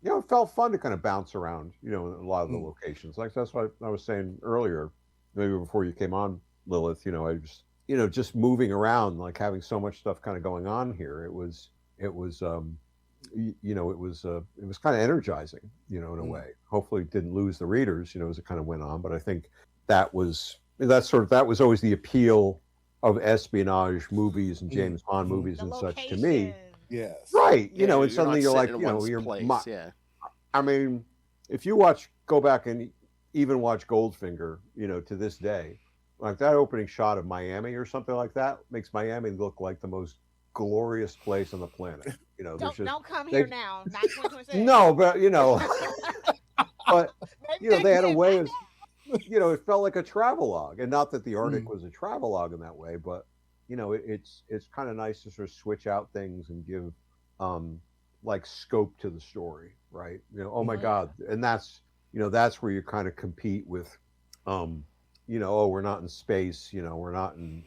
you know, it felt fun to kind of bounce around, you know, in a lot of the locations. Like that's what I was saying earlier, maybe before you came on, Lilith. You know, I just, you know, just moving around, like having so much stuff kind of going on here. It was you know, it was kind of energizing, you know, in a way. Hopefully didn't lose the readers, you know, as it kind of went on. But I think that was always the appeal of espionage movies and James Bond movies and such to me. Yes. Right. You know, and suddenly you're like, you know, I mean, if you go back and even watch Goldfinger, you know, to this day, like that opening shot of Miami or something like that makes Miami look like the most glorious place on the planet. You know, don't come here now. Not 2026. No, but you know, but you know, they had a way of, it felt like a travelogue, and not that the Arctic was a travelogue in that way, but it's kind of nice to sort of switch out things and give like scope to the story, right? Oh my God, and that's that's where you kind of compete with, oh, we're not in space, we're not in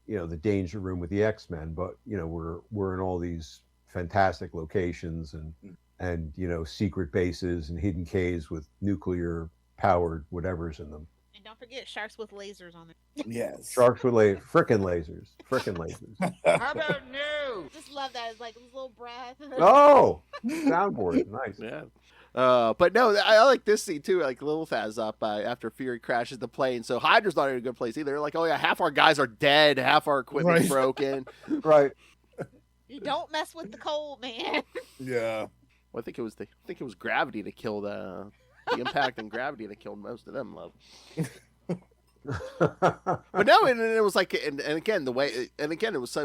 the danger room with the X-Men, but we're in all these fantastic locations and secret bases and hidden caves with nuclear powered whatever's in them. And don't forget sharks with lasers on them. Yes. Sharks with frickin' lasers. How about no? Just love that. It's like this little breath. Oh, soundboard, nice. Yeah. But no, I like this scene too. Like Lilith has up after Fury crashes the plane. So Hydra's not in a good place either. They're like, oh yeah, half our guys are dead, half our equipment's broken. Right. You don't mess with the cold, man. Yeah. Well, I think it was gravity that killed the impact and gravity that killed most of them. Love. But no, and it was like, and again the way, and again it was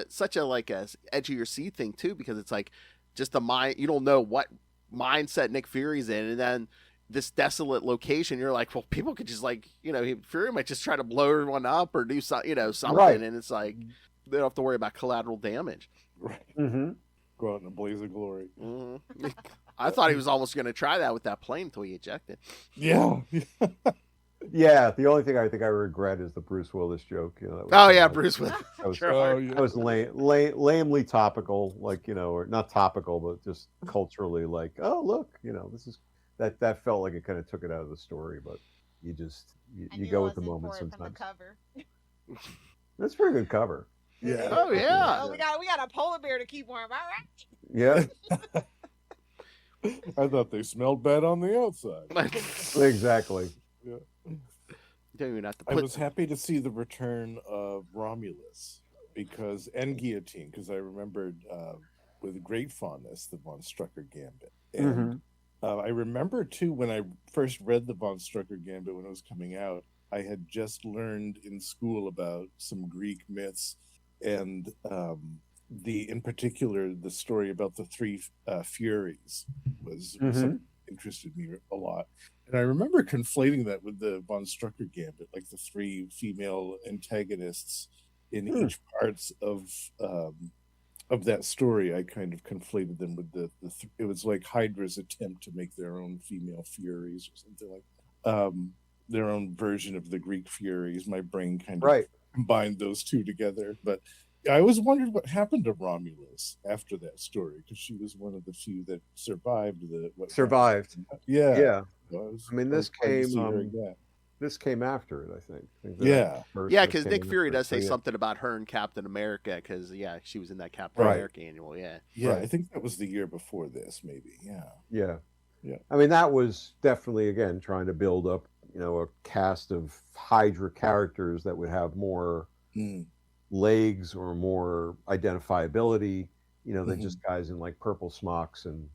such a like a edge of your seat thing too, because it's like just the mind, you don't know what mindset Nick Fury's in, and then this desolate location, you're like, well, people could just like, Fury might just try to blow everyone up or do something, something, right. And it's like they don't have to worry about collateral damage. Right. Mm-hmm. Go out in a blaze of glory. Mm-hmm. I thought he was almost going to try that with that plane until he ejected. Yeah. Yeah, the only thing I think I regret is the Bruce Willis joke. Bruce Willis. That was lamely topical, like, or not topical, but just culturally, like, oh look, this is that felt like it kind of took it out of the story, but you go with the moment sometimes. The cover. That's a pretty good cover. Yeah. Oh yeah. Oh, we got a polar bear to keep warm. All right. Yeah. I thought they smelled bad on the outside. Exactly. Yeah. I was happy to see the return of Romulus and Guillotine, because I remembered with great fondness the Von Strucker Gambit. And I remember too, when I first read the Von Strucker Gambit when it was coming out, I had just learned in school about some Greek myths, and in particular the story about the three Furies was something that interested me a lot. And I remember conflating that with the Von Strucker Gambit, like the three female antagonists in each parts of that story. I kind of conflated them with it was like Hydra's attempt to make their own female Furies or something like that. Their own version of the Greek Furies. My brain kind of combined those two together. But I always wondered what happened to Romulus after that story, because she was one of the few that survived. Yeah. I mean, this came after it, I think. Yeah, because Nick Fury does say something about her and Captain America, because she was in that Captain America annual. Yeah, I think that was the year before this, maybe. Yeah. I mean, that was definitely, again, trying to build up, a cast of Hydra characters that would have more legs or more identifiability, than just guys in like purple smocks and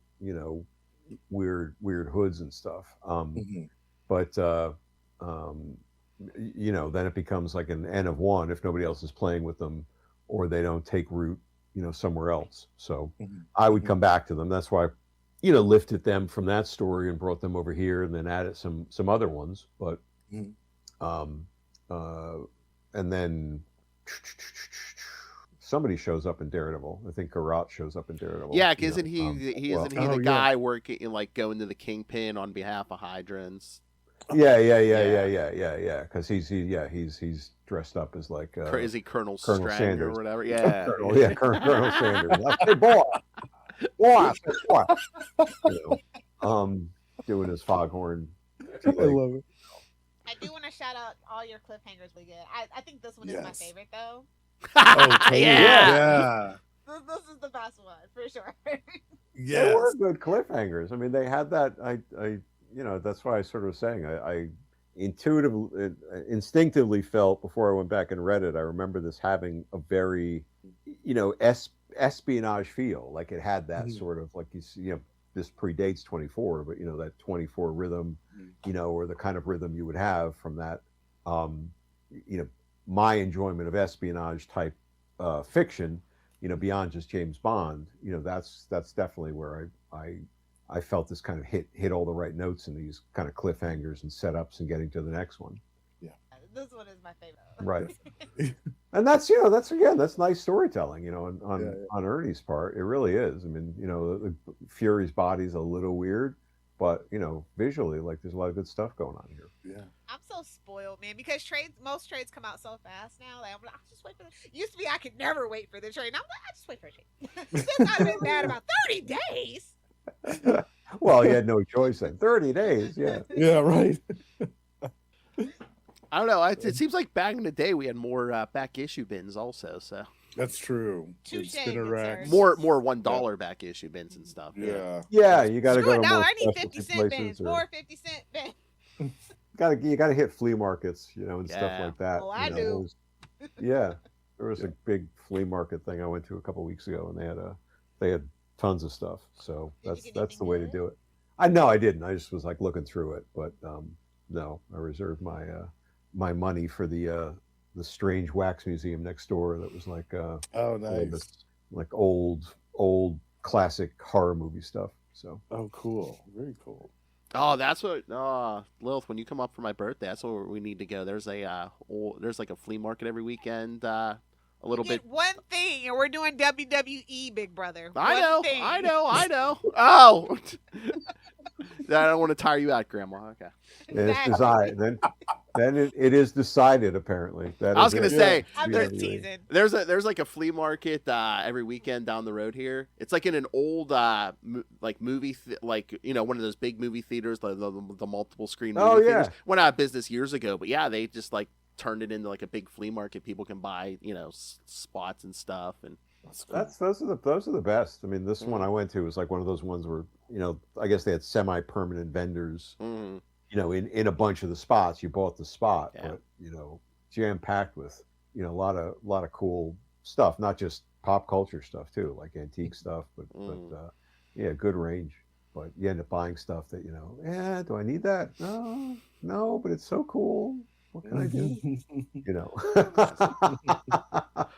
weird hoods and stuff. But then it becomes like an N of one if nobody else is playing with them, or they don't take root somewhere else. So I would come back to them. That's why lifted them from that story and brought them over here, and then added some other ones. But and then somebody shows up in Daredevil. I think Garat shows up in Daredevil. Yeah, isn't he the guy working, like, going to the Kingpin on behalf of Hydrants? Yeah. Because he's dressed up as like is he Colonel Sanders or whatever? Yeah, Colonel Sanders. Hey, boy, doing his foghorn. I love it. I do want to shout out all your cliffhangers we get. I think this one is my favorite though. Yeah. This is the best one for sure. Yeah, they were good cliffhangers. I mean, they had that. I that's why I sort of was saying I instinctively felt before I went back and read it. I remember this having a very, espionage feel. Like it had that sort of, like, this predates 24, but that 24 rhythm, or the kind of rhythm you would have from that, my enjoyment of espionage type beyond just James Bond, that's definitely where I I felt this kind of hit all the right notes in these kind of cliffhangers and setups and getting to the next one. This one is my favorite. Right. And that's nice storytelling, on Ernie's part. It really is. I mean, Fury's body's a little weird, but visually, like, there's a lot of good stuff going on here. Yeah. I'm so spoiled, man, because most trades come out so fast now. Like, I'm like, I'll just wait for the. Used to be I could never wait for the trade. Now I'm like, I just wait for a trade. Since I've been mad about 30 days. Well, you had no choice then. 30 days, yeah. Yeah, right. I don't know. It seems like back in the day we had more back issue bins also. So That's true. Touche, Spinner good racks. sir. more $1 back issue bins and stuff. Yeah. Yeah, you got to Screw go it, to no, more I need specialty 50 cent places bins. or- More 50 cent bins. you got to hit flea markets, and stuff Yeah. like that. Oh, I do. Yeah, there was a big flea market thing I went to a couple weeks ago, and they had tons of stuff. So Did you that's get the anything way to good? do it. I didn't. I just was like looking through it, but no, I reserved my my money for the strange wax museum next door. That was like Oh, all nice. this, like old classic horror movie stuff. So Oh, cool. Very cool. Oh, that's what Lilith. When you come up for my birthday, that's where we need to go. There's there's like a flea market every weekend. A little Get bit. one thing, and we're doing WWE, Big Brother. I One know. thing. Oh, I don't want to tire you out, Grandma. Okay. it's decided. Then it is decided. Apparently, that I was is gonna it. say I'm Yeah, just teasing. there's like a flea market every weekend down the road here. It's like in an old movie one of those big movie theaters, the multiple screen movie Oh, yeah. theaters. Went out of business years ago, but yeah, they just like turned it into like a big flea market. People can buy spots and stuff, and That's cool. Those are the best. I mean, this one I went to was like one of those ones where I guess they had semi-permanent vendors. In a bunch of the spots. You bought the spot, Yeah. but jam packed with a lot of cool stuff, not just pop culture stuff too, like antique stuff, but good range. But you end up buying stuff that do I need that? No, but it's so cool. What can I do?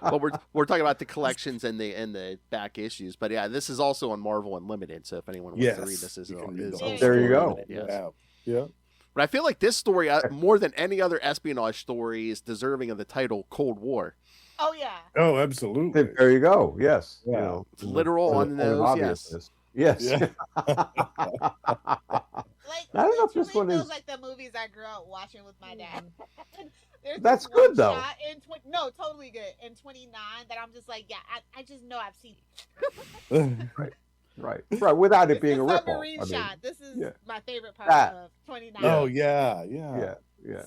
but we're talking about the collections and the back issues. But yeah, this is also on Marvel Unlimited. So if anyone wants to read this, you can read the also whole There you on go. Unlimited, yes. Yeah. But I feel like this story, more than any other espionage story, is deserving of the title Cold War. Oh yeah. Oh, absolutely. There you go. Yes. Yeah. It's literal on the nose, yes. Yes. Yeah. Like, I don't know if literally this one feels is- like the movies I grew up watching with my dad. There's That's this one good, though. shot in no, totally good. In 29, that I'm just like, yeah, I just know I've seen it. Right. Without it It's being the a ripoff. submarine I mean, shot. This is yeah. my favorite part That- of 29. Oh, yeah. yeah.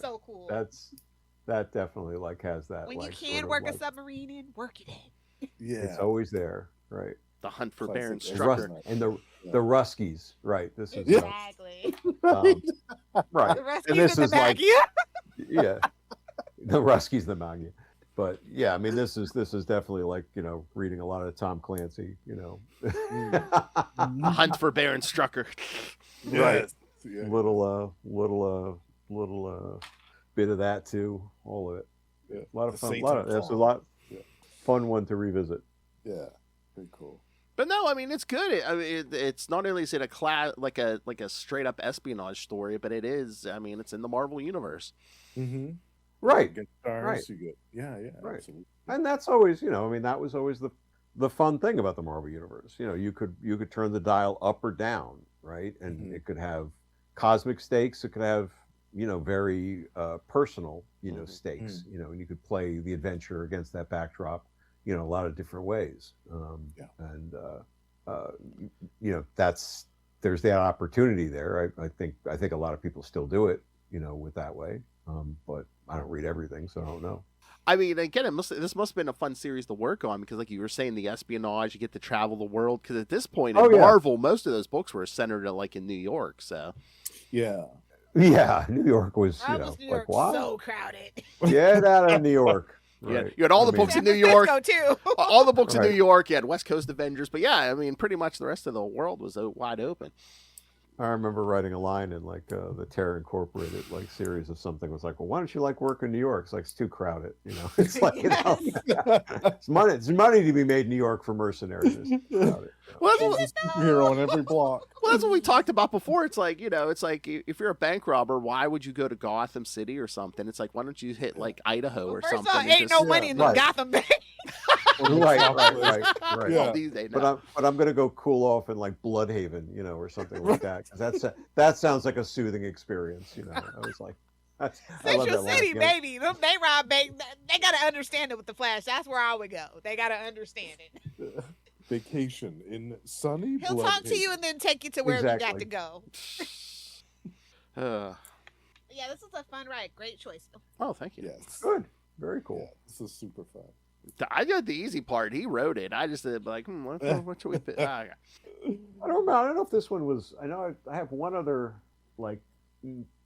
So cool. That definitely like has that. when you like, can sort of, work a like, submarine in, work it in. Yeah. It's always there, right? The Hunt for Classic. Baron And Strucker. And the Ruskies, right? This is Exactly. right, The rest and in this the is like bag. Yeah. yeah, the Ruskies, the Magna. But yeah, I mean, this is definitely like reading a lot of Tom Clancy, Hunt for Baron Strucker. Right. Yeah. little bit of that too, all of it. Yeah. A lot of The fun. Saints and That's a Fall. lot. Yeah. Fun one to revisit. Yeah. Very cool. But no, I mean it's good. It's not only is it like a straight up espionage story, but it is. I mean, it's in the Marvel universe. Mm-hmm. Right. You get stars, Right. you get Right. absolutely. And that's always, I mean, that was always the fun thing about the Marvel universe. You could turn the dial up or down, right? And it could have cosmic stakes. It could have, very personal, stakes. And you could play the adventure against that backdrop, a lot of different ways. And there's that opportunity there. I think a lot of people still do it, with that way. But I don't read everything, so I don't know. I mean, again, this must have been a fun series to work on because, like you were saying, the espionage, you get to travel the world. Because at this point in Marvel, most of those books were centered in New York. So Yeah. Yeah, New York was, New York, what? so crowded. Get out of New York. Yeah, you had all the books in New York. Too. All the books in Right. New York. You had West Coast Avengers. But yeah, I mean, pretty much the rest of the world was wide open. I remember writing a line in the Terror Incorporated series of something. It was like, well, why don't you work in New York? It's like it's too crowded. It's like it's money to be made in New York for mercenaries. It's crowded. Well, There's a superhero on every block. Well, that's what we talked about before. It's like, it's like if you're a bank robber, why would you go to Gotham City or something? It's like, why don't you hit like Idaho or something? First of all, ain't no money in the Gotham Bank. Right. Well, these days, no. But I'm gonna go cool off in like Bloodhaven, or something like that. Because that sounds like a soothing experience. I was like, I love Central that City, line. baby. They rob bank. They gotta understand it with the Flash. That's where I would go. They gotta understand it. Vacation in sunny. He'll talk to you and then take you to where you got to go. Yeah, this is a fun ride. Great choice. Oh, thank you. Yes. Good. Very cool. Yeah, this is super fun. I did the easy part. He wrote it. I just did like, what should we pick? I don't know if this one was. I know I have one other, like,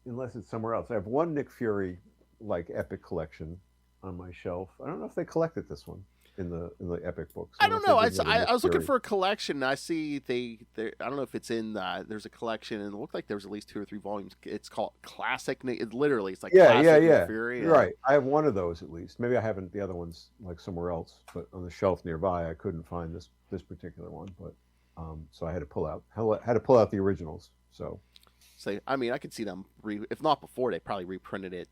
unless it's somewhere else. I have one Nick Fury like epic collection on my shelf. I don't know if they collected this one in the epic books. I don't know. I was looking for a collection. And I see I don't know if it's in. There's a collection, and it looked like there was at least 2 or 3 volumes. It's called Classic. It's like Classic Nick Fury. Right. I have one of those at least. Maybe I haven't the other ones like somewhere else, but on the shelf nearby, I couldn't find this particular one. But so I had to pull out the originals. So I mean, I could see them if not before, they probably reprinted it.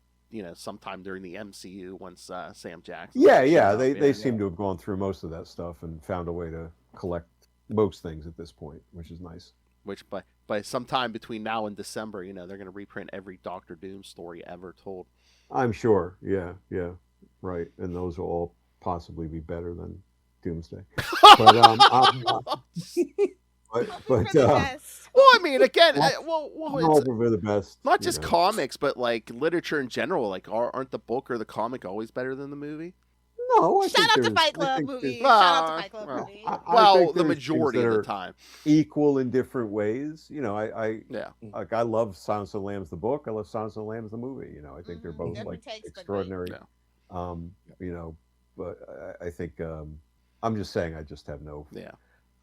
Sometime during the MCU once Sam Jackson. Yeah. They seem to have gone through most of that stuff and found a way to collect most things at this point, which is nice. Which by sometime between now and December, they're going to reprint every Doctor Doom story ever told. I'm sure. Yeah. Right. And those will all possibly be better than Doomsday. But well, I mean, again, it's for the best. Not just comics, but like literature in general. Like, aren't the book or the comic always better than the movie? No, Shout out to Fight Club movie. Shout out to Fight Club movie. Well, the majority of the time, equal in different ways. Like I love Silence of the Lambs the book. I love Silence of the Lambs the movie. I think they're both like extraordinary. But I think I'm just saying I just have no. Yeah.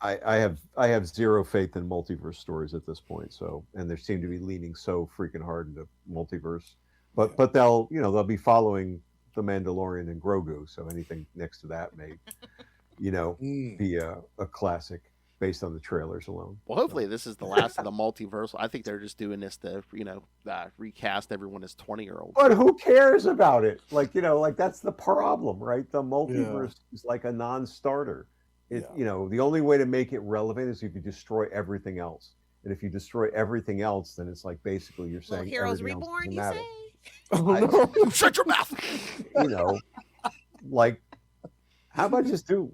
I have zero faith in multiverse stories at this point. So, and they seem to be leaning so freaking hard into multiverse, but they'll be following the Mandalorian and Grogu. So anything next to that may, be a classic based on the trailers alone. Well, hopefully this is the last of the multiverse. I think they're just doing this to, recast everyone as 20-year-olds. But who cares about it? Like that's the problem, right? The multiverse is like a non-starter. The only way to make it relevant is if you destroy everything else. And if you destroy everything else, then it's like basically you're saying Heroes Reborn, you say? Shut your mouth. Like, how about just do,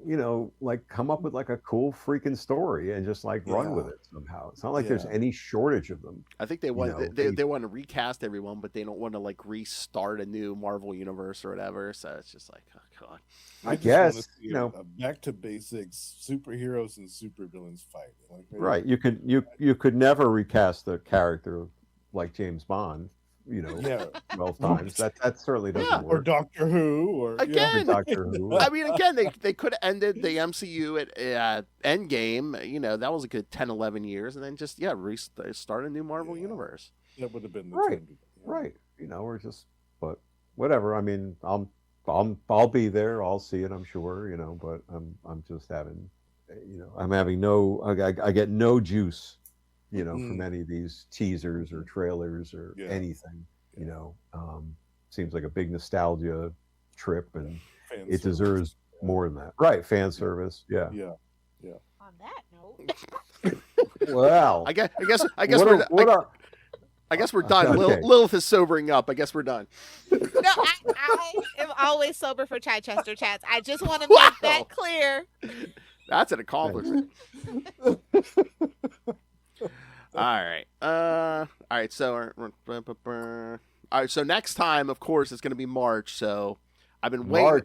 come up with like a cool freaking story and just like run with it somehow. It's not like there's any shortage of them. I think they want they want to recast everyone, but they don't want to like restart a new Marvel universe or whatever. So it's just like, oh god. I guess a back to basics, superheroes and supervillains fight. Right. You could never recast a character like James Bond. 12 times. That certainly doesn't work. Or Doctor Who, or again, Doctor Who. I mean, again, they could have ended the MCU at Endgame. That was a good 10, 11 years, and then just start a new Marvel universe. That would have been the time. Right. We're just, but whatever. I mean, I'll be there. I'll see it. I'm sure. But I'm just having, I'm having no. I get no juice. From any of these teasers or trailers or anything, seems like a big nostalgia trip, and it deserves more than that. Right, fan service. Yeah. On that note, well, I guess we're done. Okay. Lilith is sobering up. I guess we're done. No, I am always sober for Chichester Chats. I just want to make that clear. That's an accomplishment. All right. So next time, of course, it's going to be March. So I've been waiting.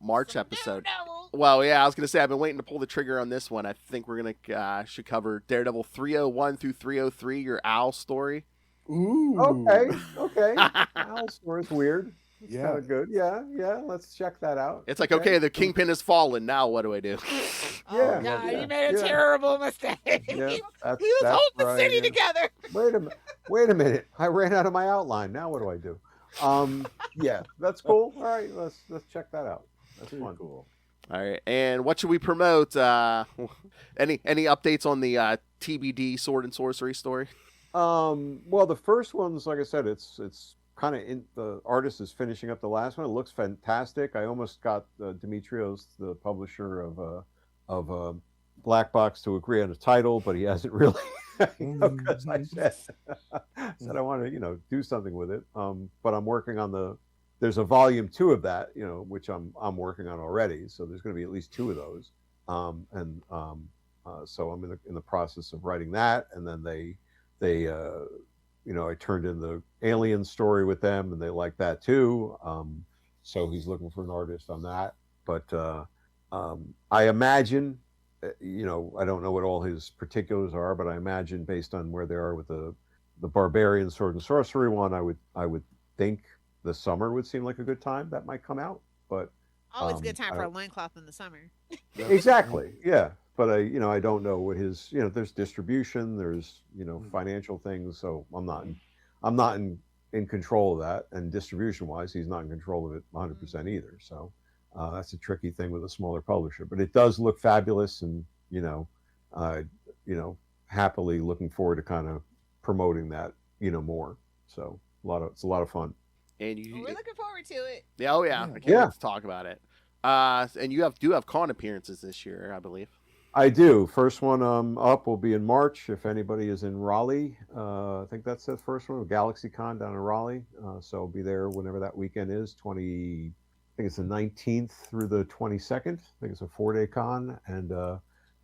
March episode. No. Well, yeah, I was going to say I've been waiting to pull the trigger on this one. I think we're going to should cover Daredevil 301 through 303, your Owl story. Ooh. Okay. Owl story is weird. It's kind of good. Yeah. Let's check that out. It's like, okay, the Kingpin has fallen. Now what do I do? Oh, God, you made a terrible mistake. Yeah, he was holding the city together. Wait a minute. I ran out of my outline. Now what do I do? Yeah, that's cool. All right, let's check that out. That's fun. Cool. All right, and what should we promote? Any updates on the TBD sword and sorcery story? Well, the first one's, like I said, it's kind of the artist is finishing up the last one. It looks fantastic. I almost got Dimitrios, the publisher of Black Box, to agree on a title, but he hasn't really. Because I said I want to do something with it. But I'm working on there's a volume 2 of that, which I'm working on already. So there's going to be at least 2 of those. So I'm in the process of writing that, and then they I turned in the Alien story with them, and they like that too. So he's looking for an artist on that. But I imagine, I don't know what all his particulars are, but I imagine based on where they are with the Barbarian Sword and Sorcery one, I would think the summer would seem like a good time that might come out. But always a good time for a loincloth in the summer. Exactly, yeah. But I don't know what his, there's distribution, there's, financial things. So I'm not in control of that. And distribution wise, he's not in control of it 100% either. So that's a tricky thing with a smaller publisher, but it does look fabulous. And, happily looking forward to kind of promoting that, more. So it's a lot of fun. And we're looking forward to it. Yeah, oh yeah. I can't wait to talk about it. And you do have con appearances this year, I believe. I do. First one up will be in March. If anybody is in Raleigh, I think that's the first one, GalaxyCon down in Raleigh. So I'll be there whenever that weekend is. I think it's the 19th through the 22nd. I think it's a 4-day con, and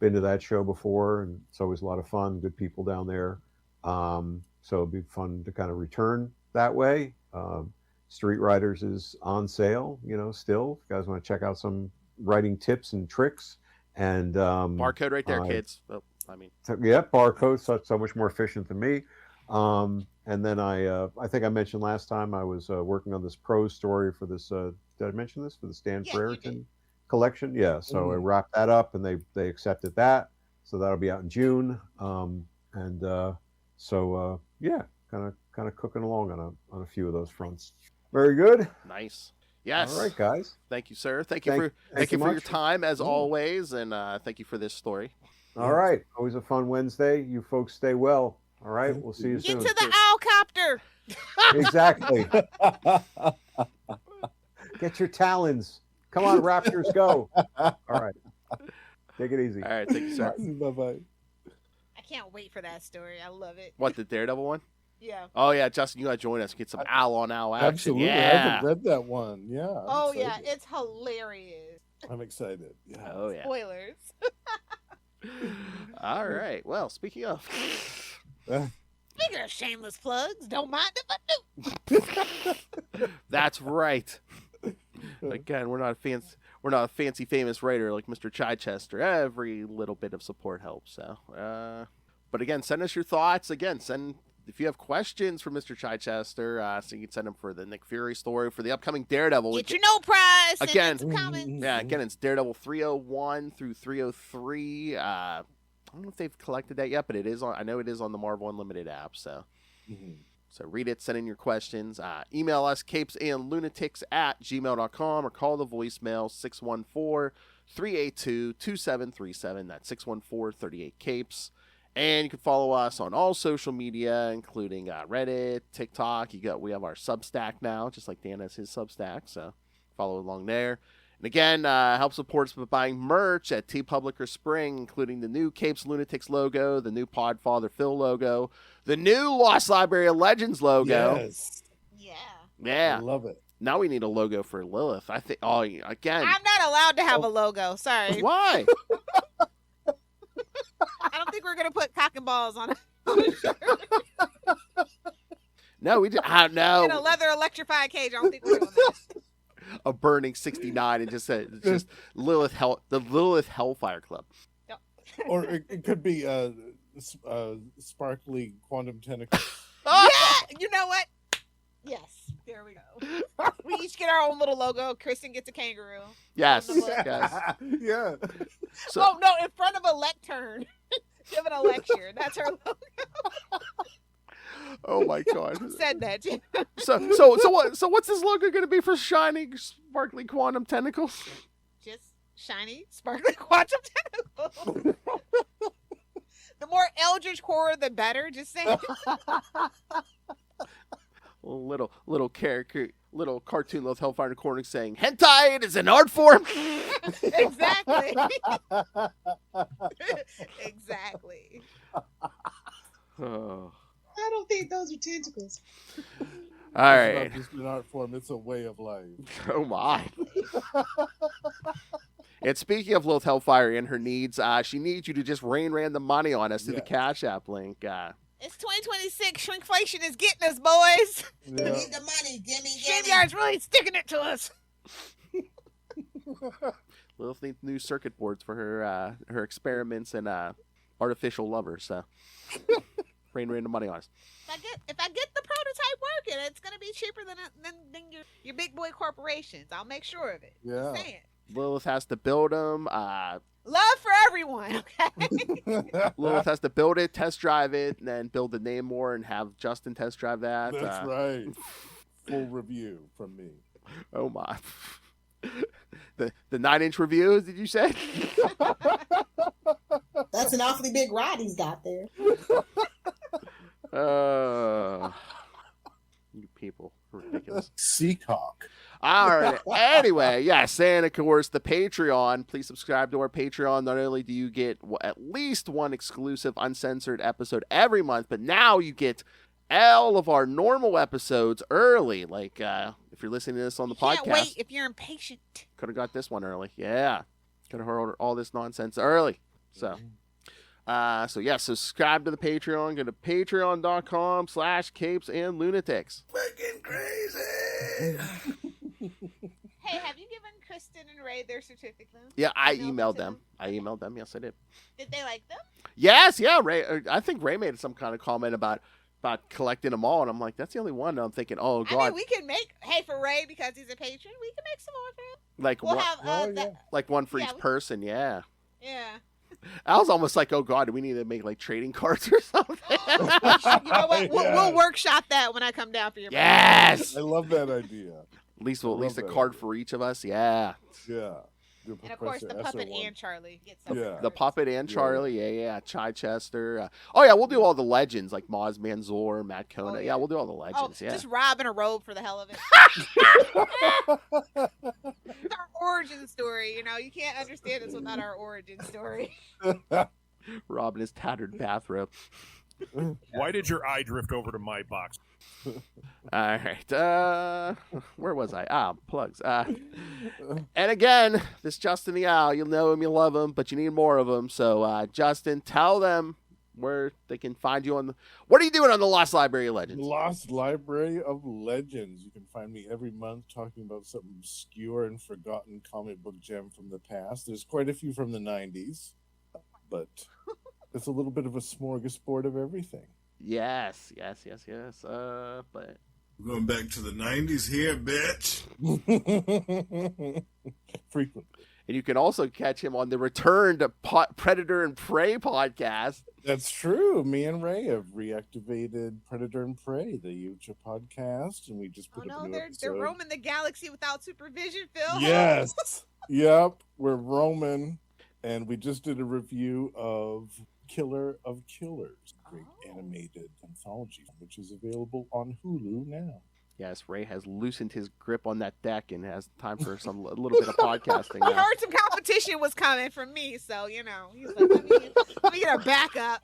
been to that show before, and it's always a lot of fun. Good people down there. So it'll be fun to kind of return that way. Street Riders is on sale, still. If you guys want to check out some writing tips and tricks. And barcode right there, kids. Barcode, so much more efficient than me. And then I think I mentioned last time I was working on this prose story for this. Did I mention this for the Stan Brereton collection? Yeah. So I wrapped that up, and they accepted that. So that'll be out in June. Kind of cooking along on a few of those fronts. Very good. Nice. Yes. All right, guys. Thank you, sir. Thank you for your time as always, and thank you for this story. All right. Always a fun Wednesday. You folks stay well. All right. We'll see you soon. Get to the owlcopter. Exactly. Get your talons. Come on, Raptors, go. All right. Take it easy. All right. Thank you, sir. Bye-bye. I can't wait for that story. I love it. What, the Daredevil one? Yeah. Oh yeah, Justin, you gotta join us. Get some owl on owl action. Absolutely. Yeah. I haven't read that one. Yeah. I'm excited. It's hilarious. I'm excited. Yeah. Oh yeah. Spoilers. All right. Well, speaking of shameless plugs, don't mind if I do. That's right. Again, we're not a fancy famous writer like Mr. Chichester. Every little bit of support helps. So, but again, send us your thoughts. Again, if you have questions for Mr. Chichester, so you can send them for the Nick Fury story, for the upcoming Daredevil. Get your no prize. Again, some comments. Yeah, again, it's Daredevil 301 through 303. I don't know if they've collected that yet, but it is on. I know it is on the Marvel Unlimited app. So, so read it, send in your questions. Email us CapesandLunatics@gmail.com or call the voicemail 614-382-2737. That's 614-38-CAPES. And you can follow us on all social media, including Reddit, TikTok. We have our Substack now, just like Dan has his Substack. So follow along there. And again, help support us by buying merch at TeePublic or Spring, including the new Capes Lunatics logo, the new Podfather Phil logo, the new Lost Library of Legends logo. Yes. Yeah. I love it. Now we need a logo for Lilith. I think. Oh, again. I'm not allowed to have a logo. Sorry. Why? I don't think we're gonna put cock and balls on it. No, we did. No. In a leather electrified cage. I don't think we're doing that. A burning 69 and just Lilith the Lilith Hellfire Club. Or it could be sparkly quantum tentacles. Yeah, you know what? Yes, there we go. We each get our own little logo. Kristen gets a kangaroo. Yes, yes. Yeah. So, no, in front of a lectern. Giving a lecture. That's her logo. Oh my God. Who said that? So what's this logo going to be for shining, sparkly quantum tentacles? Just shiny, sparkly quantum tentacles. The more Eldritch horror, the better. Just saying. Little character, little cartoon, little Hellfire in the corner saying, "Hentai is an art form." Exactly. Exactly. Oh. I don't think those are tentacles. All right. It's not just an art form, it's a way of life. Oh my. And speaking of Lilith Hellfire and her needs, she needs you to just rain random money on us through the Cash App link. It's 2026. Shrinkflation is getting us, boys. Give me the money. Gimme. StreamYard's really sticking it to us. Lilith needs new circuit boards for her experiments and artificial lovers. So rain random money on us. If I get the prototype working, it's gonna be cheaper than your big boy corporations. I'll make sure of it. Yeah. Just saying. Lilith has to build them. Love for everyone. Okay. Lilith has to build it, test drive it, and then build the name more and have Justin test drive that. That's right. Full review from me. Oh my. The 9-inch review, did you say? That's an awfully big rod he's got there. You people are ridiculous. Seacock. All right. Anyway, yes, and of course the Patreon. Please subscribe to our Patreon. Not only do you get at least one exclusive uncensored episode every month, but now you get all of our normal episodes early. Like if you're listening to this on the podcast, Can't wait if you're impatient. could have got this one early. Yeah, could have heard all this nonsense early. So. Subscribe to the Patreon. Go to patreon.com/CapesandLunatics. Fucking crazy. Hey, have you given Kristen and Ray their certificate? Yeah, I Emailed emailed to them. Yes, I did. Did they like them? Yes, yeah. Ray, I think Ray made some kind of comment about collecting them all, and I'm like, that's the only one. And I'm thinking, oh god, I mean, we can make for Ray because he's a patron. We can make some more for him. like We'll one, have like one for yeah, each person. Yeah. yeah. I was almost like, oh god, do we need to make like trading cards or something? You know what? We'll workshop that when I come down for your Yes. I love that idea. At least a Love card that. for each of us. Yeah. Yeah. And of course, the puppet and Charlie get some. Yeah. The puppet and Charlie, yeah. Chichester. We'll do all the legends like Maz Manzor, Matt Kona. Oh, yeah. yeah. We'll do all the legends. Just Rob in a robe for the hell of it. It's our origin story. You know, you can't understand this without our origin story. Rob in his tattered bathrobe. Why did your eye drift over to my box? All right. Where was I? Plugs. And again, this Justin the Owl. You'll know him, you love him, but you need more of him. So, Justin, tell them where they can find you on the. What are you doing on the Lost Library of Legends? Lost Library of Legends. You can find me every month talking about some obscure and forgotten comic book gem from the past. There's quite a few from the 90s, but it's a little bit of a smorgasbord of everything. Yes. But We're going back to the 90s here, bitch. Frequently. And you can also catch him on the Return to Predator and Prey podcast. That's true. Me and Ray have reactivated Predator and Prey, the Yucha podcast, and we just put up a new they're episode. roaming the galaxy without supervision, Phil. Yes. Yep. We're roaming, and we just did a review of Killer of Killers, a great animated anthology, which is available on Hulu now. Yes, Ray has loosened his grip on that deck and has time for a little bit of podcasting He now. heard some competition was coming from me, so you know he's like, let me get a backup.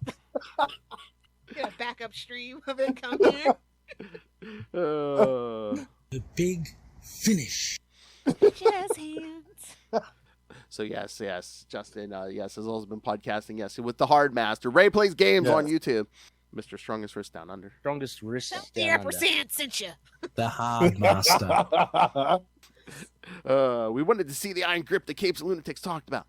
Get a backup stream of it coming. The big finish. Jazz hands. So yes, Justin, has also been podcasting, yes, with the Hard Master. Ray plays games on YouTube. Mr. Strongest Wrist Down Under. Strongest wrist The down under. ampersand sent you. The hard master. We wanted to see the iron grip that Capes and Lunatics talked about.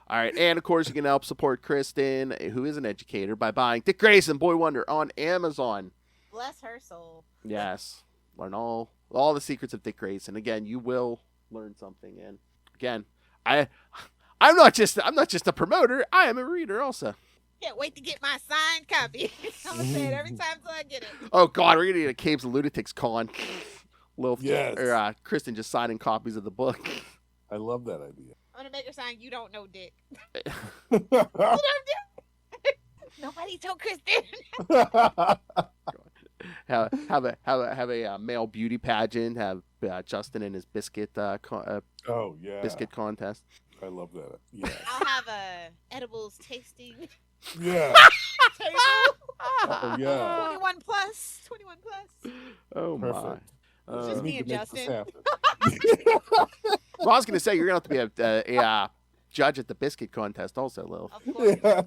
All right, and of course you can help support Kristen, who is an educator, by buying Dick Grayson, Boy Wonder on Amazon. Bless her soul. Yes, learn all the secrets of Dick Grayson. Again, you will learn something. And again, I'm not just a promoter. I am a reader also. Can't wait to get my signed copy. I'm gonna say it every time till I get it. Oh God, we're gonna need a Capes and Lunatics con. Yes. Kristen just signing copies of the book. I love that idea. I'm gonna make her sign "You don't know Dick." Nobody told Kristen. Have a male beauty pageant. Have Justin and his biscuit Oh yeah, biscuit contest. I love that. Yeah, I'll have a edibles tasting yeah. table. Oh yeah. 21 plus. 21 plus. Oh Perfect. my! Just We me need and to make this Justin. happen. Well, I was gonna say you're gonna have to be a judge at the biscuit contest, also, Lil. Of course. Yeah.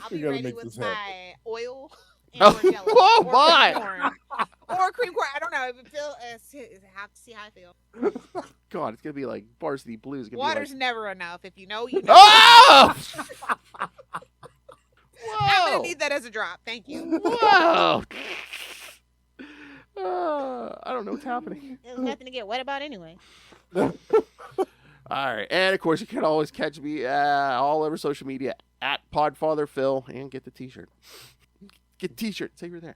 I'll We be gotta ready make with this my happen. oil and Oh, or jello. oh or my. cream corn. Or cream corn. I don't know. If it feel, see how I feel. God, it's gonna be like Varsity Blues. It's gonna Water's be like... never enough. If you know, you know. Oh! I'm Whoa! gonna need that as a drop. Thank you. Whoa! I don't know what's happening. There's nothing to get wet about anyway. All right, and of course you can always catch me all over social media at PodfatherPhil and get the T-shirt. Get the T-shirt. Say you're there.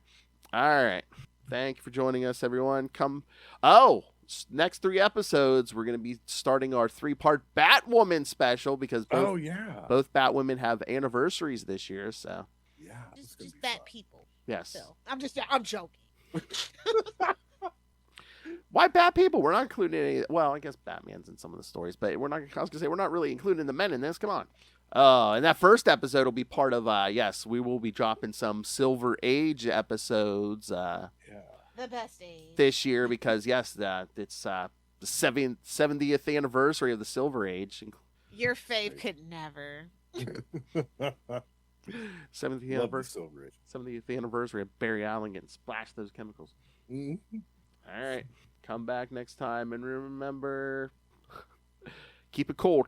All right, thank you for joining us, everyone. Next 3 episodes we're gonna be starting our 3-part Batwoman special because both Batwomen have anniversaries this year. So Yeah. Just Bat people. yes, So I'm joking. why Bat people? We're not including any. Well, I guess Batman's in some of the stories, but we're not. I was gonna say we're not really including the men in this. Come on. And that first episode will be part of. Yes, we will be dropping some Silver Age episodes. The best age. This year because yes, it's the 70th anniversary of the Silver Age. Your fave could never. 70th anniversary of Barry Allen getting splashed those chemicals. Mm-hmm. All right, come back next time and remember, keep it cold.